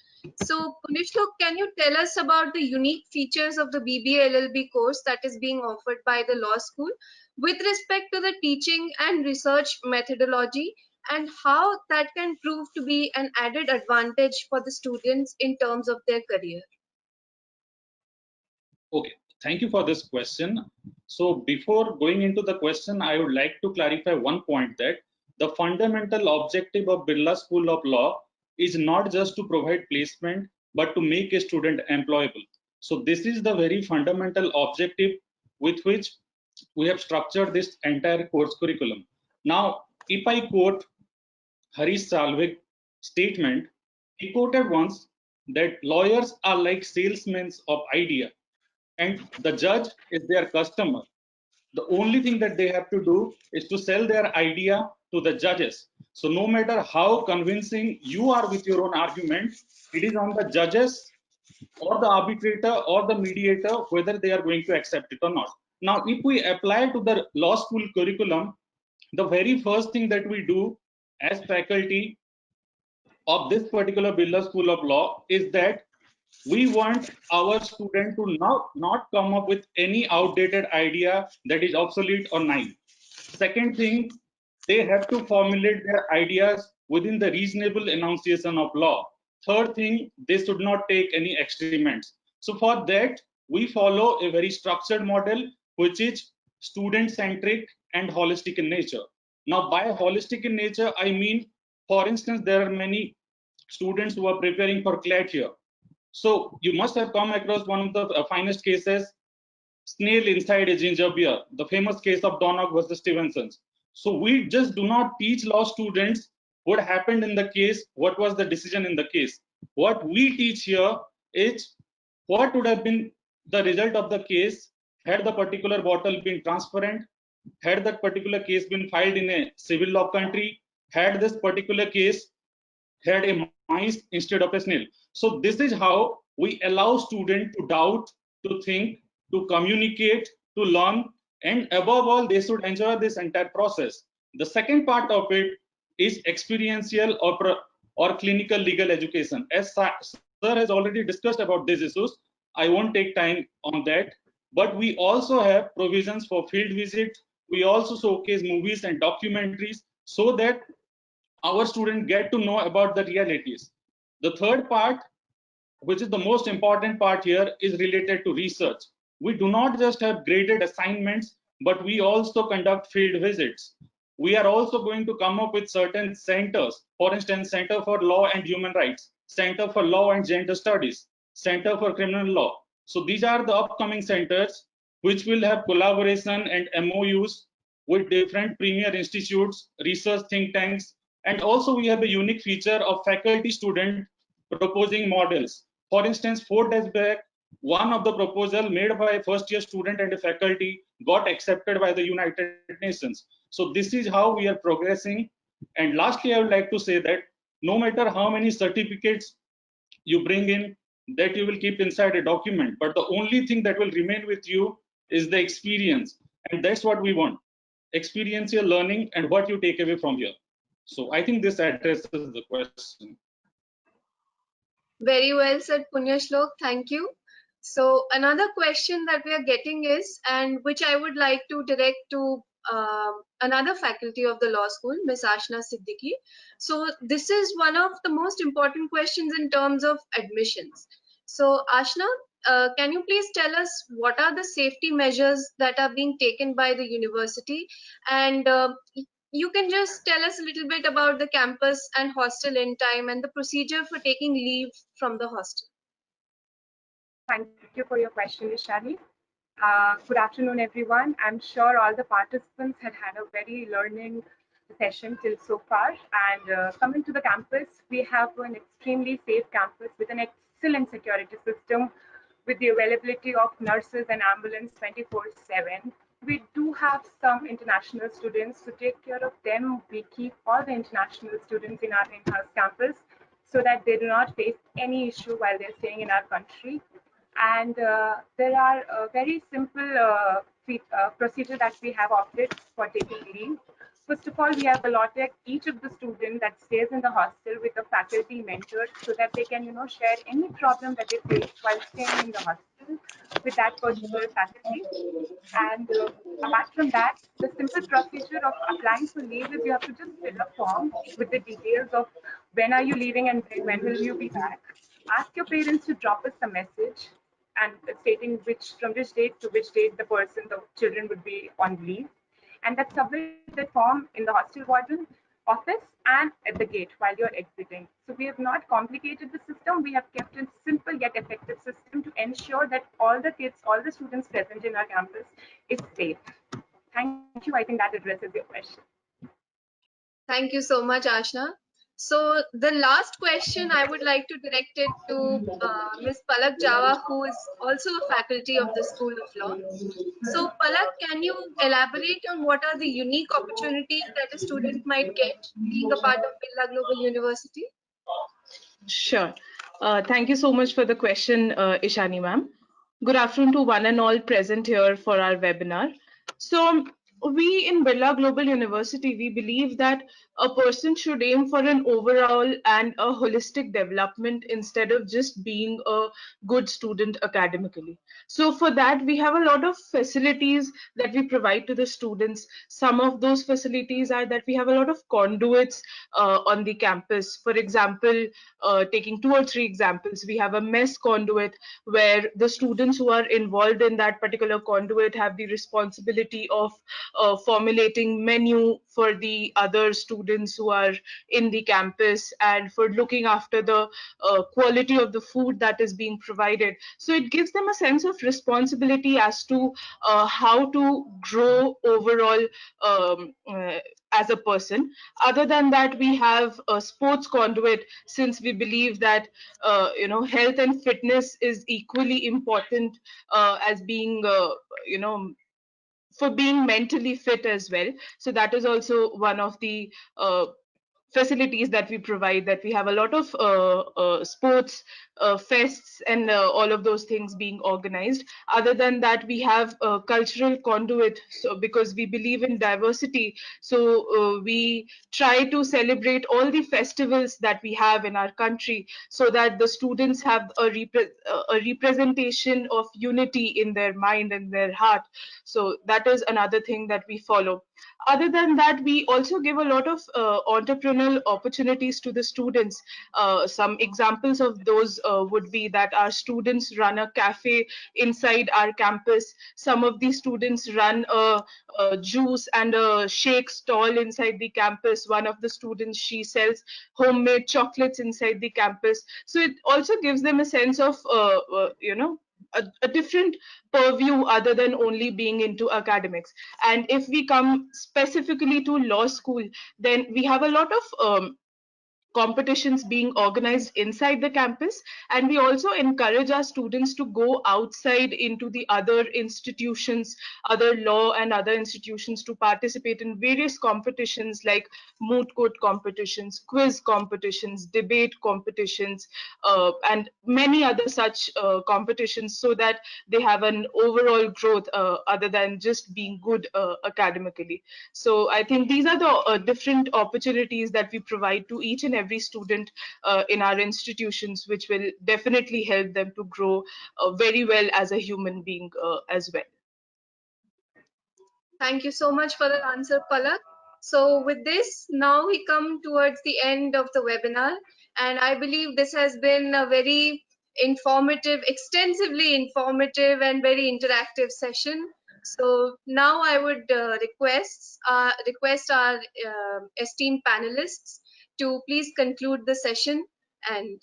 So Punyashlok, can you tell us about the unique features of the BBA LLB course that is being offered by the law school with respect to the teaching and research methodology, and how that can prove to be an added advantage for the students in terms of their career?
Okay, thank you for this question. So before going into the question, I would like to clarify one point, that the fundamental objective of Birla School of Law is not just to provide placement, but to make a student employable. So this is the very fundamental objective with which we have structured this entire course curriculum. Now, if I quote Harish Salve's statement, he quoted once that lawyers are like salesmen of idea, and the judge is their customer. The only thing that they have to do is to sell their idea to the judges. So no matter how convincing you are with your own argument, it is on the judges or the arbitrator or the mediator whether they are going to accept it or not. Now, if we apply to the law school curriculum, the very first thing that we do as faculty of this particular Birla School of Law is that we want our student to not come up with any outdated idea that is obsolete or naive. Second thing, they have to formulate their ideas within the reasonable enunciation of law. Third thing, they should not take any experiments. So for that, we follow a very structured model, which is student-centric and holistic in nature. Now, by holistic in nature, I mean, for instance, there are many students who are preparing for CLAT here. So you must have come across one of the finest cases, Snail Inside a Ginger Beer, the famous case of Donogh versus Stevenson's. So we just do not teach law students what happened in the case, what was the decision in the case. What we teach here is what would have been the result of the case had the particular bottle been transparent, had that particular case been filed in a civil law country, had this particular case had a mice instead of a snail. So this is how we allow students to doubt, to think, to communicate, to learn, and above all, they should enjoy this entire process. The second part of it is experiential or clinical legal education. As Sir has already discussed about these issues, I won't take time on that. But we also have provisions for field visit. We also showcase movies and documentaries so that our students get to know about the realities. The third part, which is the most important part here, is related to research. We do not just have graded assignments, but we also conduct field visits. We are also going to come up with certain centers, for instance, Center for Law and Human Rights, Center for Law and Gender Studies, Center for Criminal Law. So these are the upcoming centers which will have collaboration and MOUs with different premier institutes, research think tanks, and also we have a unique feature of faculty student proposing models. For instance, 4 days back, one of the proposal made by a first year student and a faculty got accepted by the United Nations. So this is how we are progressing. And lastly, I would like to say that no matter how many certificates you bring in, that you will keep inside a document, but the only thing that will remain with you is the experience. And that's what we want, experiential learning and what you take away from here. So I think this addresses the question.
Very well said, Punyashlok. Thank you. So another question that we are getting is, and which I would like to direct to another faculty of the law school, Ms. Ashna Siddiqui. So this is one of the most important questions in terms of admissions. So Ashna, can you please tell us what are the safety measures that are being taken by the university, and you can just tell us a little bit about the campus and hostel in time and the procedure for taking leave from the hostel.
Thank you for your question, Ishani. Good afternoon, everyone. I'm sure all the participants had a very learning session till so far. And coming to the campus, we have an extremely safe campus with an excellent security system, with the availability of nurses and ambulance 24/7. We do have some international students. To take care of them, we keep all the international students in our in-house campus so that they do not face any issue while they're staying in our country. And there are very simple procedure that we have opted for taking leave. First of all, we have allotted each of the students that stays in the hostel with a faculty mentor so that they can, share any problem that they face while staying in the hostel with that particular faculty. And apart from that, the simple procedure of applying for leave is you have to just fill a form with the details of when are you leaving and when will you be back. Ask your parents to drop us a message and stating from which date to which date the children would be on leave. And that submit the form in the hostel warden office and at the gate while you're exiting. So we have not complicated the system. We have kept a simple yet effective system to ensure that all the kids, all the students present in our campus is safe. Thank you. I think that addresses your question.
Thank you so much, Ashna. So the last question I would like to direct it to Ms. Palak Java, who is also a faculty of the School of Law. So Palak, can you elaborate on what are the unique opportunities that a student might get being a part of Birla Global University?
Sure. Thank you so much for the question, Ishani ma'am. Good afternoon to one and all present here for our webinar. So we in Birla Global University, we believe that a person should aim for an overall and a holistic development instead of just being a good student academically. So for that, we have a lot of facilities that we provide to the students. Some of those facilities are that we have a lot of conduits on the campus. For example, taking 2 or 3 examples, we have a mess conduit where the students who are involved in that particular conduit have the responsibility of formulating menu for the other students who are in the campus and for looking after the quality of the food that is being provided. So it gives them a sense of responsibility as to how to grow overall as a person. Other than that, we have a sports conduit, since we believe that health and fitness is equally important as being for being mentally fit as well. So that is also one of the facilities that we provide, that we have a lot of sports fests and all of those things being organized. Other than that, we have a cultural conduit, so because we believe in diversity, so we try to celebrate all the festivals that we have in our country so that the students have a representation of unity in their mind and their heart. So that is another thing that we follow. Other than that, we also give a lot of entrepreneurial opportunities to the students. Some examples of those would be that our students run a cafe inside our campus. Some of these students run a juice and a shake stall inside the campus. One of the students, she sells homemade chocolates inside the campus. So it also gives them a sense of a different purview other than only being into academics. And if we come specifically to law school, then we have a lot of competitions being organized inside the campus, and we also encourage our students to go outside into the other institutions, other law and other institutions, to participate in various competitions like moot court competitions, quiz competitions, debate competitions, and many other such competitions, so that they have an overall growth other than just being good academically. So I think these are the different opportunities that we provide to each and every student in our institutions, which will definitely help them to grow very well as a human being as well.
Thank you so much for the answer, Palak. So with this, now we come towards the end of the webinar, and I believe this has been a very informative, extensively informative and very interactive session. So now I would request our esteemed panelists to please conclude the session. And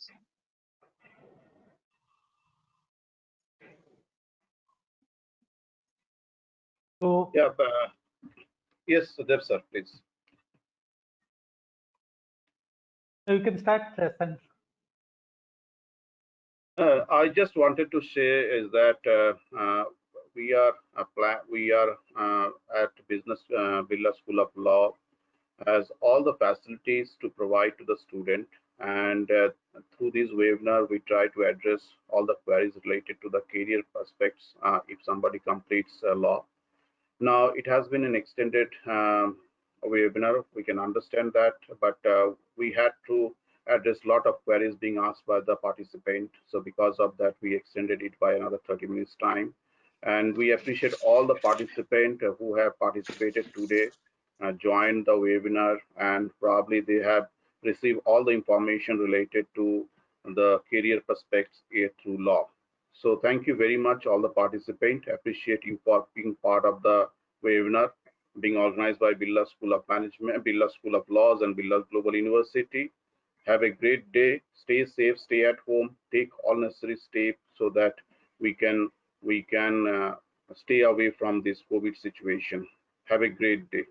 So
Yeah, yes, Dev sir, please.
you can start, Sanj.
I just wanted to share is that we are at Business Birla School of Law has all the facilities to provide to the student, and through this webinar we try to address all the queries related to the career prospects if somebody completes law. Now it has been an extended webinar, we can understand that, but we had to address a lot of queries being asked by the participant. So because of that, we extended it by another 30 minutes time. And we appreciate all the participants who have participated today, joined the webinar, and probably they have received all the information related to the career prospects through law. So thank you very much, all the participants. Appreciate you for being part of the webinar being organized by Birla School of Management, Birla School of Laws, and Birla Global University. Have a great day. Stay safe. Stay at home. Take all necessary steps so that we can stay away from this COVID situation. Have a great day.